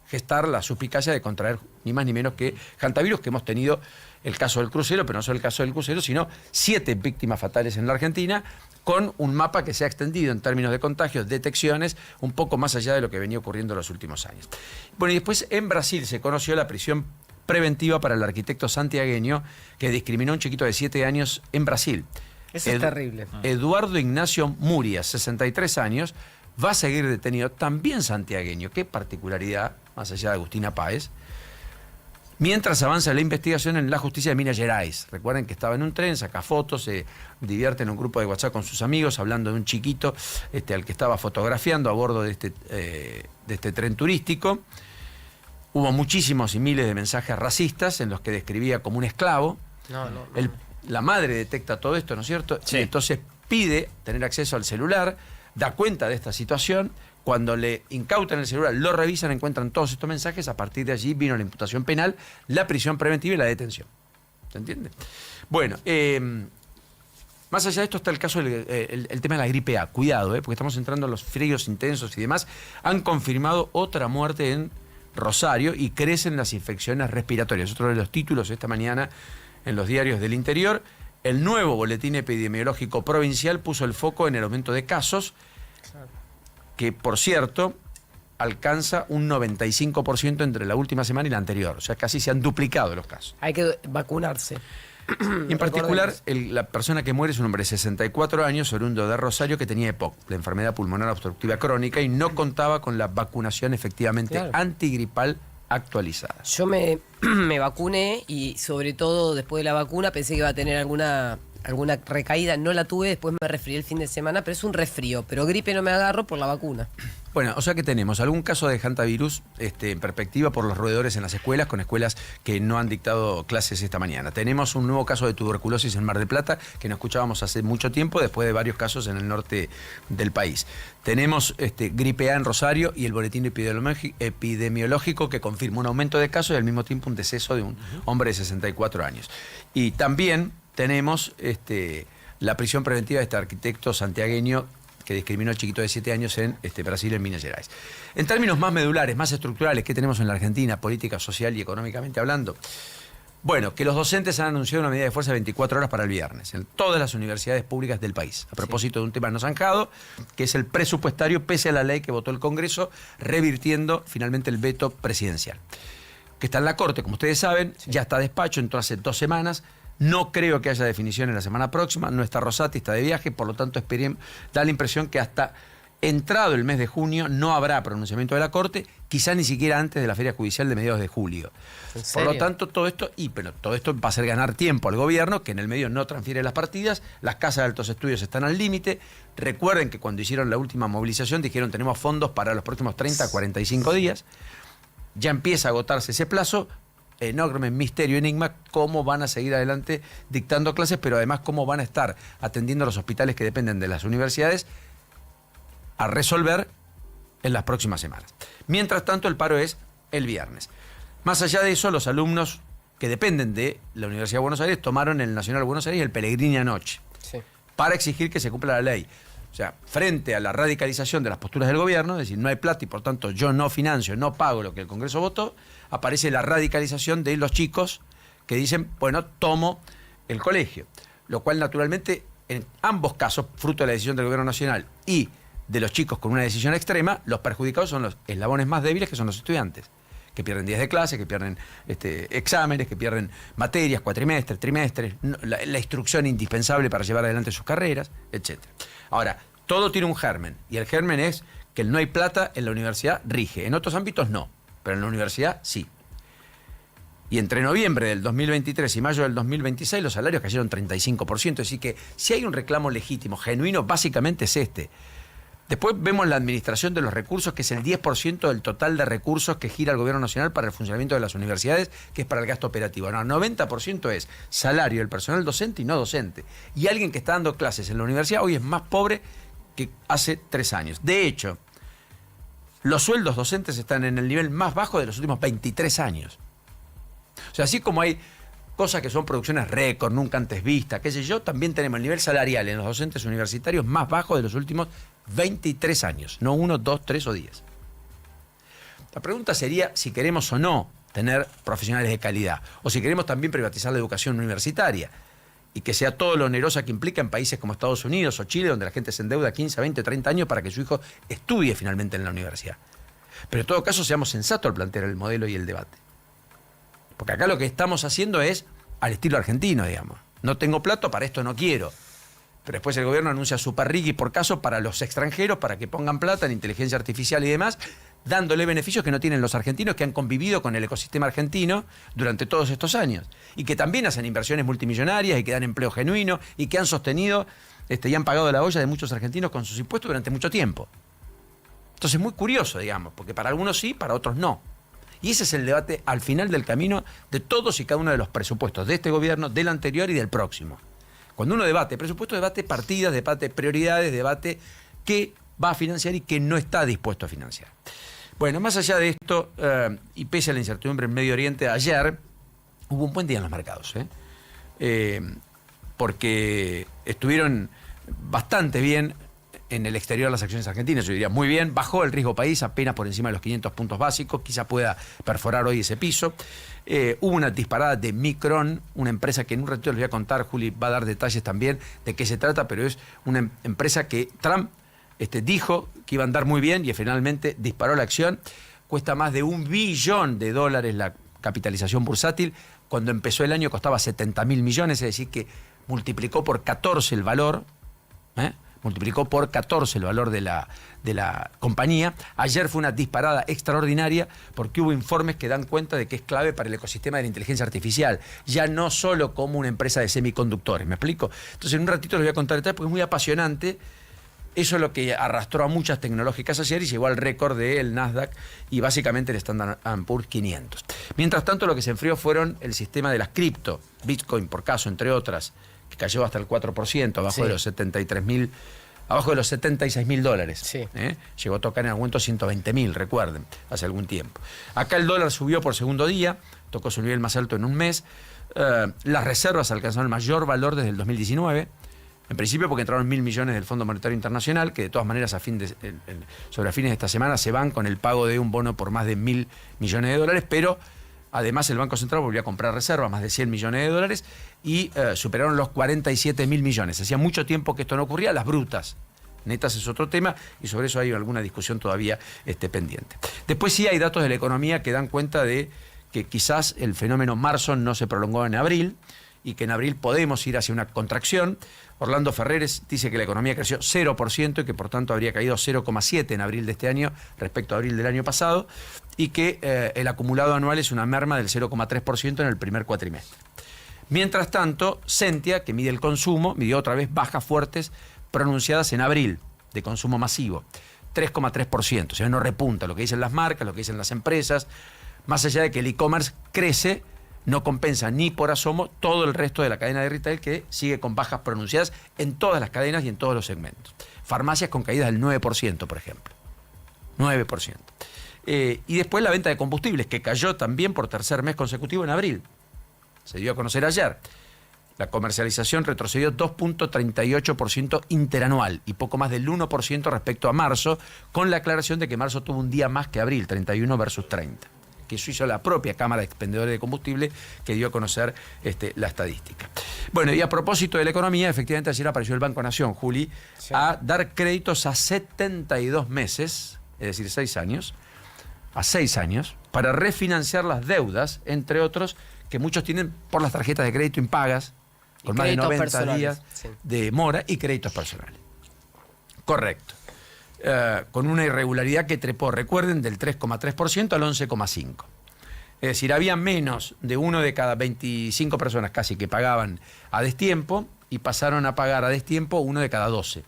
gestar la suspicacia de contraer ni más ni menos que hantavirus, que hemos tenido el caso del crucero, pero no solo el caso del crucero, sino 7 víctimas fatales en la Argentina, con un mapa que se ha extendido en términos de contagios, detecciones, un poco más allá de lo que venía ocurriendo en los últimos años. Bueno, y después en Brasil se conoció la prisión preventiva para el arquitecto santiagueño que discriminó a un chiquito de 7 años en Brasil. Eso es terrible. Eduardo Ignacio Muria, 63 años, va a seguir detenido, también santiagueño. Qué particularidad, más allá de Agustina Páez. Mientras avanza la investigación en la justicia de Minas Gerais. Recuerden que estaba en un tren, saca fotos, se divierte en un grupo de WhatsApp con sus amigos, hablando de un chiquito al que estaba fotografiando a bordo de este tren turístico. Hubo muchísimos y miles de mensajes racistas en los que describía como un esclavo. La madre detecta todo esto, ¿no es cierto? Sí. Y entonces pide tener acceso al celular, da cuenta de esta situación. Cuando le incautan el celular, lo revisan, encuentran todos estos mensajes. A partir de allí vino la imputación penal, la prisión preventiva y la detención. ¿Se entiende? Bueno, más allá de esto está el caso el tema de la gripe A. Cuidado, porque estamos entrando en los fríos intensos y demás. Han confirmado otra muerte en Rosario y crecen las infecciones respiratorias. Otro de los títulos esta mañana en los diarios del interior. El nuevo boletín epidemiológico provincial puso el foco en el aumento de casos, que por cierto alcanza un 95% entre la última semana y la anterior. O sea, casi se han duplicado los casos. Hay que vacunarse. En particular, la persona que muere es un hombre de 64 años, oriundo de Rosario, que tenía EPOC, la enfermedad pulmonar obstructiva crónica, y no contaba con la vacunación efectivamente antigripal actualizada. Yo me vacuné y sobre todo después de la vacuna pensé que iba a tener alguna recaída. No la tuve, después me resfrié el fin de semana, pero es un resfrío. Pero gripe no me agarro por la vacuna. Bueno, o sea que tenemos algún caso de hantavirus en perspectiva por los roedores en las escuelas, con escuelas que no han dictado clases esta mañana. Tenemos un nuevo caso de tuberculosis en Mar del Plata, que no escuchábamos hace mucho tiempo, después de varios casos en el norte del país. Tenemos gripe A en Rosario y el boletín epidemiológico que confirma un aumento de casos y al mismo tiempo un deceso de un hombre de 64 años. Y también tenemos la prisión preventiva de este arquitecto santiagueño que discriminó al chiquito de 7 años en Brasil, en Minas Gerais. En términos más medulares, más estructurales, ¿qué tenemos en la Argentina, política, social y económicamente hablando? Bueno, que los docentes han anunciado una medida de fuerza de 24 horas para el viernes en todas las universidades públicas del país, a propósito de un tema no zanjado, que es el presupuestario, pese a la ley que votó el Congreso, revirtiendo finalmente el veto presidencial. Que está en la Corte, como ustedes saben, ya está a despacho, entró hace 2 semanas. No creo que haya definiciones la semana próxima, no está Rosati, está de viaje, por lo tanto da la impresión que hasta entrado el mes de junio no habrá pronunciamiento de la Corte, quizá ni siquiera antes de la feria judicial de mediados de julio. Por lo tanto, todo esto va a hacer ganar tiempo al gobierno, que en el medio no transfiere las partidas, las casas de altos estudios están al límite. Recuerden que cuando hicieron la última movilización dijeron tenemos fondos para los próximos 30 a 45 días. Ya empieza a agotarse ese plazo. Enorme misterio, enigma, cómo van a seguir adelante dictando clases, pero además cómo van a estar atendiendo a los hospitales que dependen de las universidades a resolver en las próximas semanas. Mientras tanto, el paro es el viernes. Más allá de eso, los alumnos que dependen de la Universidad de Buenos Aires tomaron en el Nacional de Buenos Aires el Pellegrini anoche para exigir que se cumpla la ley. O sea, frente a la radicalización de las posturas del gobierno, es decir, no hay plata y por tanto yo no financio, no pago lo que el Congreso votó, aparece la radicalización de los chicos que dicen, bueno, tomo el colegio. Lo cual naturalmente, en ambos casos, fruto de la decisión del gobierno nacional y de los chicos con una decisión extrema, los perjudicados son los eslabones más débiles, que son los estudiantes, que pierden días de clase, que pierden exámenes, que pierden materias, cuatrimestres, trimestres, la instrucción indispensable para llevar adelante sus carreras, etc. Ahora, todo tiene un germen, y el germen es que el no hay plata en la universidad rige. En otros ámbitos no, pero en la universidad sí. Y entre noviembre del 2023 y mayo del 2026 los salarios cayeron 35%, así que si hay un reclamo legítimo, genuino, básicamente es este. Después vemos la administración de los recursos, que es el 10% del total de recursos que gira el Gobierno Nacional para el funcionamiento de las universidades, que es para el gasto operativo. No, el 90% es salario del personal docente y no docente. Y alguien que está dando clases en la universidad hoy es más pobre que hace 3 años. De hecho, los sueldos docentes están en el nivel más bajo de los últimos 23 años. O sea, así como hay cosas que son producciones récord, nunca antes vistas, qué sé yo, también tenemos el nivel salarial en los docentes universitarios más bajo de los últimos 23 años, no 1, 2, 3 o 10. La pregunta sería si queremos o no tener profesionales de calidad, o si queremos también privatizar la educación universitaria y que sea todo lo onerosa que implica en países como Estados Unidos o Chile, donde la gente se endeuda 15, 20, 30 años para que su hijo estudie finalmente en la universidad. Pero en todo caso seamos sensatos al plantear el modelo y el debate. Porque acá lo que estamos haciendo es al estilo argentino, digamos. No tengo plato, para esto no quiero. Pero después el gobierno anuncia super rigui por caso para los extranjeros, para que pongan plata en inteligencia artificial y demás, dándole beneficios que no tienen los argentinos que han convivido con el ecosistema argentino durante todos estos años. Y que también hacen inversiones multimillonarias y que dan empleo genuino y que han sostenido y han pagado la olla de muchos argentinos con sus impuestos durante mucho tiempo. Entonces es muy curioso, digamos, porque para algunos sí, para otros no. Y ese es el debate al final del camino de todos y cada uno de los presupuestos de este gobierno, del anterior y del próximo. Cuando uno debate presupuesto, debate partidas, debate prioridades, debate qué va a financiar y qué no está dispuesto a financiar. Bueno, más allá de esto, y pese a la incertidumbre en Medio Oriente, ayer hubo un buen día en los mercados, porque estuvieron bastante bien en el exterior las acciones argentinas, yo diría muy bien, bajó el riesgo país apenas por encima de los 500 puntos básicos, quizá pueda perforar hoy ese piso. Hubo una disparada de Micron, una empresa que en un ratito les voy a contar, Juli va a dar detalles también de qué se trata, pero es una empresa que Trump dijo que iba a andar muy bien y finalmente disparó la acción. Cuesta más de $1 billón la capitalización bursátil. Cuando empezó el año costaba 70.000 millones, es decir que multiplicó por 14 el valor, multiplicó por 14 el valor de la compañía. Ayer fue una disparada extraordinaria porque hubo informes que dan cuenta de que es clave para el ecosistema de la inteligencia artificial, ya no solo como una empresa de semiconductores, ¿me explico? Entonces en un ratito les voy a contar detalles porque es muy apasionante. Eso es lo que arrastró a muchas tecnológicas ayer y llegó al récord del Nasdaq y básicamente el Standard & Poor's 500. Mientras tanto, lo que se enfrió fueron el sistema de las cripto, Bitcoin por caso, entre otras, que cayó hasta el 4%, abajo de los 73.000, abajo de los $76.000. Sí. Llegó a tocar en algún momento 120.000, recuerden, hace algún tiempo. Acá el dólar subió por segundo día, tocó su nivel más alto en un mes. Las reservas alcanzaron el mayor valor desde el 2019. En principio porque entraron 1.000 millones del Fondo Monetario Internacional, que de todas maneras sobre fines de esta semana se van con el pago de un bono por más de 1.000 millones de dólares, pero además el Banco Central volvió a comprar reservas, más de 100 millones de dólares, y superaron los 47.000 millones. Hacía mucho tiempo que esto no ocurría, las brutas. Netas es otro tema y sobre eso hay alguna discusión todavía pendiente. Después sí hay datos de la economía que dan cuenta de que quizás el fenómeno marzo no se prolongó en abril y que en abril podemos ir hacia una contracción. Orlando Ferreres dice que la economía creció 0% y que por tanto habría caído 0,7% en abril de este año respecto a abril del año pasado y que el acumulado anual es una merma del 0,3% en el primer cuatrimestre. Mientras tanto, Sentia, que mide el consumo, midió otra vez bajas fuertes pronunciadas en abril de consumo masivo, 3,3%. O sea, no repunta lo que dicen las marcas, lo que dicen las empresas. Más allá de que el e-commerce crece, no compensa ni por asomo todo el resto de la cadena de retail que sigue con bajas pronunciadas en todas las cadenas y en todos los segmentos. Farmacias con caídas del 9%, por ejemplo. 9%. Y después la venta de combustibles, que cayó también por tercer mes consecutivo en abril. Se dio a conocer ayer. La comercialización retrocedió 2,38% interanual y poco más del 1% respecto a marzo, con la aclaración de que marzo tuvo un día más que abril, 31 versus 30. Que eso hizo la propia Cámara de Expendedores de Combustible, que dio a conocer la estadística. Bueno, y a propósito de la economía, efectivamente ayer apareció el Banco Nación, Juli, a dar créditos a 72 meses, es decir, 6 años, para refinanciar las deudas, entre otros, que muchos tienen por las tarjetas de crédito impagas, con más de 90 días de mora y créditos personales. Correcto. Con una irregularidad que trepó, recuerden, del 3,3% al 11,5%. Es decir, había menos de 1 de cada 25 personas casi que pagaban a destiempo y pasaron a pagar a destiempo 1 de cada 12.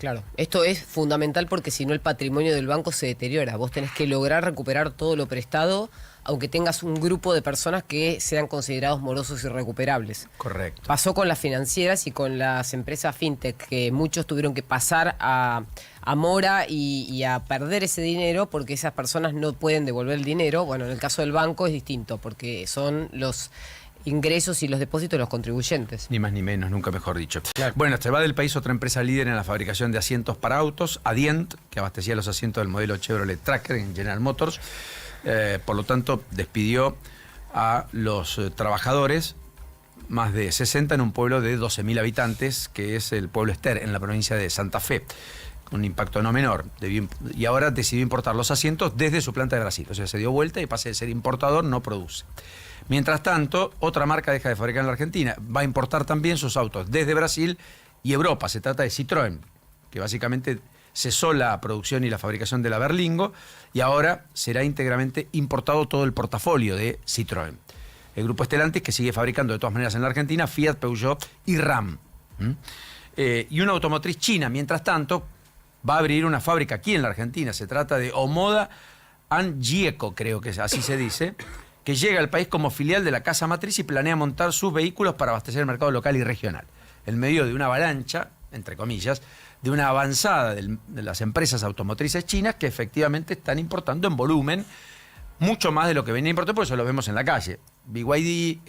Claro, esto es fundamental porque si no el patrimonio del banco se deteriora. Vos tenés que lograr recuperar todo lo prestado, aunque tengas un grupo de personas que sean considerados morosos y irrecuperables. Correcto. Pasó con las financieras y con las empresas fintech, que muchos tuvieron que pasar a mora y a perder ese dinero porque esas personas no pueden devolver el dinero. Bueno, en el caso del banco es distinto porque son los ingresos y los depósitos de los contribuyentes. Ni más ni menos, nunca mejor dicho. Claro. Bueno, se va del país otra empresa líder en la fabricación de asientos para autos, Adient, que abastecía los asientos del modelo Chevrolet Tracker en General Motors. Por lo tanto, despidió a los trabajadores, más de 60 en un pueblo de 12.000 habitantes, que es el pueblo Ester, en la provincia de Santa Fe. Un impacto no menor. Y ahora decidió importar los asientos desde su planta de Brasil. O sea, se dio vuelta y pasa de ser importador, no produce. Mientras tanto, otra marca deja de fabricar en la Argentina. Va a importar también sus autos desde Brasil y Europa. Se trata de Citroën, que básicamente cesó la producción y la fabricación de la Berlingo y ahora será íntegramente importado todo el portafolio de Citroën. El grupo Stellantis, que sigue fabricando de todas maneras en la Argentina, Fiat, Peugeot y RAM. Y una automotriz china, mientras tanto, va a abrir una fábrica aquí en la Argentina. Se trata de Omoda Angieco, creo que así se dice, que llega al país como filial de la casa matriz y planea montar sus vehículos para abastecer el mercado local y regional. En medio de una avalancha, entre comillas, de una avanzada de las empresas automotrices chinas que efectivamente están importando en volumen mucho más de lo que venía importando, por eso lo vemos en la calle. BYD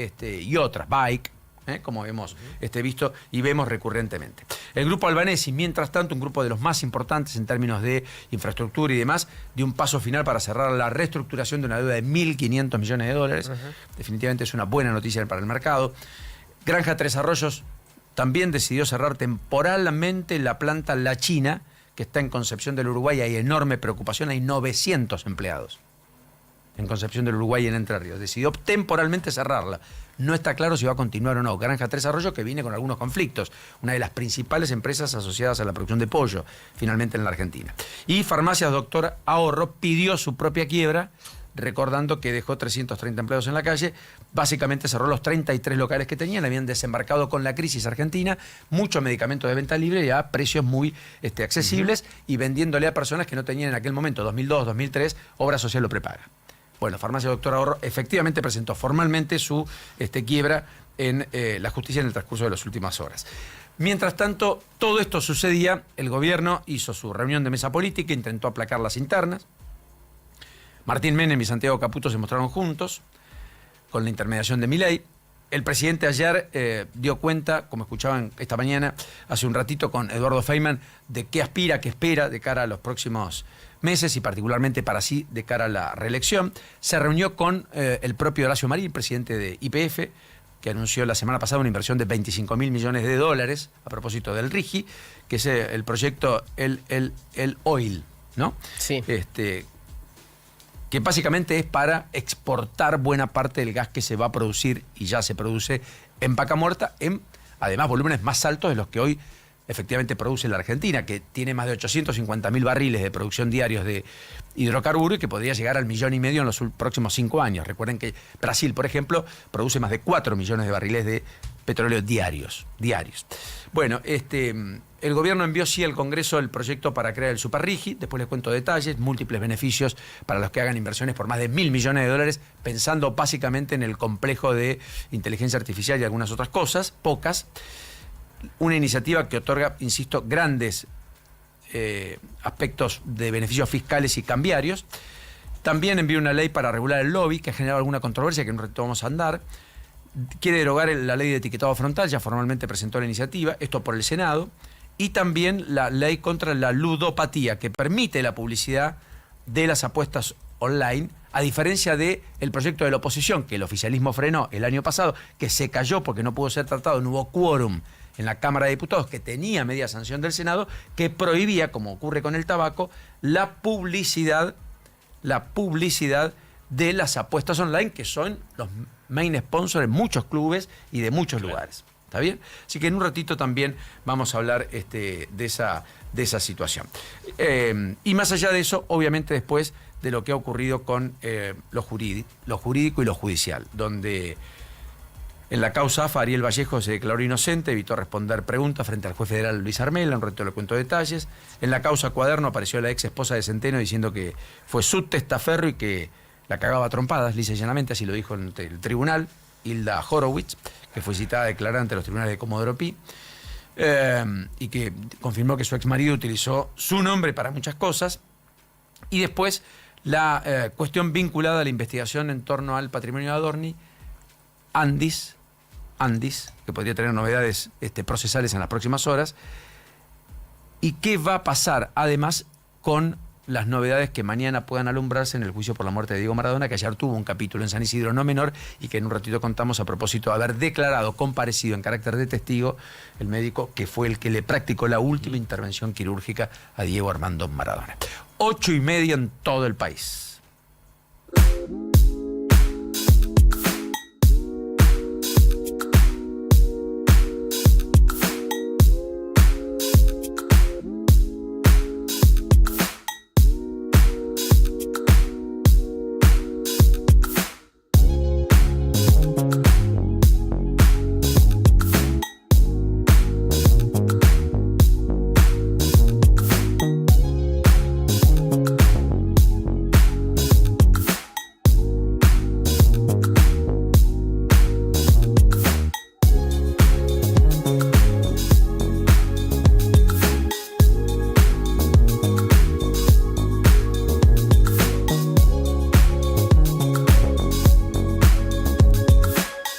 y otras, Bike, como hemos visto y vemos recurrentemente. El grupo Albanesi, mientras tanto, un grupo de los más importantes en términos de infraestructura y demás, dio un paso final para cerrar la reestructuración de una deuda de 1.500 millones de dólares. Definitivamente es una buena noticia para el mercado. Granja Tres Arroyos también decidió cerrar temporalmente la planta La China, que está en Concepción del Uruguay. Hay enorme preocupación, hay 900 empleados en Concepción del Uruguay y en Entre Ríos. Decidió temporalmente cerrarla. No está claro si va a continuar o no. Granja Tres Arroyos, que viene con algunos conflictos. Una de las principales empresas asociadas a la producción de pollo, finalmente en la Argentina. Y Farmacias Doctor Ahorro pidió su propia quiebra, recordando que dejó 330 empleados en la calle. Básicamente cerró los 33 locales que tenían. Habían desembarcado con la crisis argentina muchos medicamentos de venta libre y a precios muy accesibles y vendiéndole a personas que no tenían en aquel momento, 2002, 2003, obra social o prepaga. Bueno, Farmacia Doctor Ahorro efectivamente presentó formalmente su quiebra en la justicia en el transcurso de las últimas horas. Mientras tanto, todo esto sucedía, el gobierno hizo su reunión de mesa política, intentó aplacar las internas. Martín Menem y Santiago Caputo se mostraron juntos, con la intermediación de Milei. El presidente ayer dio cuenta, como escuchaban esta mañana, hace un ratito con Eduardo Feynman, de qué aspira, qué espera de cara a los próximos meses y particularmente para sí de cara a la reelección. Se reunió con el propio Horacio Marín, presidente de YPF, que anunció la semana pasada una inversión de 25.000 millones de dólares a propósito del RIGI, que es el proyecto El Oil, ¿no? Sí. Que básicamente es para exportar buena parte del gas que se va a producir y ya se produce en Vaca Muerta, en además volúmenes más altos de los que hoy efectivamente produce la Argentina, que tiene más de 850.000 barriles de producción diarios de hidrocarburo y que podría llegar al 1,5 millones en los próximos 5 años. Recuerden que Brasil, por ejemplo, produce más de 4 millones de barriles de petróleo diarios. Bueno, el gobierno envió sí al Congreso el proyecto para crear el Superrigi, después les cuento detalles, múltiples beneficios para los que hagan inversiones por más de 1.000 millones de dólares, pensando básicamente en el complejo de inteligencia artificial y algunas otras cosas, pocas. Una iniciativa que otorga, insisto, grandes aspectos de beneficios fiscales y cambiarios. También envió una ley para regular el lobby, que ha generado alguna controversia que en un rato vamos a andar. Quiere derogar la ley de etiquetado frontal, ya formalmente presentó la iniciativa, esto por el Senado. Y también la ley contra la ludopatía, que permite la publicidad de las apuestas online, a diferencia del proyecto de la oposición, que el oficialismo frenó el año pasado, que se cayó porque no pudo ser tratado, no hubo quórum en la Cámara de Diputados, que tenía media sanción del Senado, que prohibía, como ocurre con el tabaco, la publicidad de las apuestas online, que son los main sponsors de muchos clubes y de muchos lugares. ¿Está bien? Así que en un ratito también vamos a hablar de esa situación. Y más allá de eso, obviamente después de lo que ha ocurrido con lo jurídico y lo judicial, donde En la causa AFA, Ariel Vallejo se declaró inocente, evitó responder preguntas frente al juez federal Luis Armela, un rato le cuento detalles. En la causa Cuaderno apareció la ex esposa de Centeno diciendo que fue su testaferro y que la cagaba a trompadas, lisa y llanamente, así lo dijo en el tribunal, Hilda Horowitz, que fue citada a declarar ante los tribunales de Comodoro Pi, y que confirmó que su ex marido utilizó su nombre para muchas cosas. Y después la cuestión vinculada a la investigación en torno al patrimonio de Adorni, Andis, que podría tener novedades procesales en las próximas horas, y qué va a pasar además con las novedades que mañana puedan alumbrarse en el juicio por la muerte de Diego Maradona, que ayer tuvo un capítulo en San Isidro no menor y que en un ratito contamos a propósito de haber declarado, comparecido en carácter de testigo, el médico que fue el que le practicó la última intervención quirúrgica a Diego Armando Maradona. 8:30 en todo el país.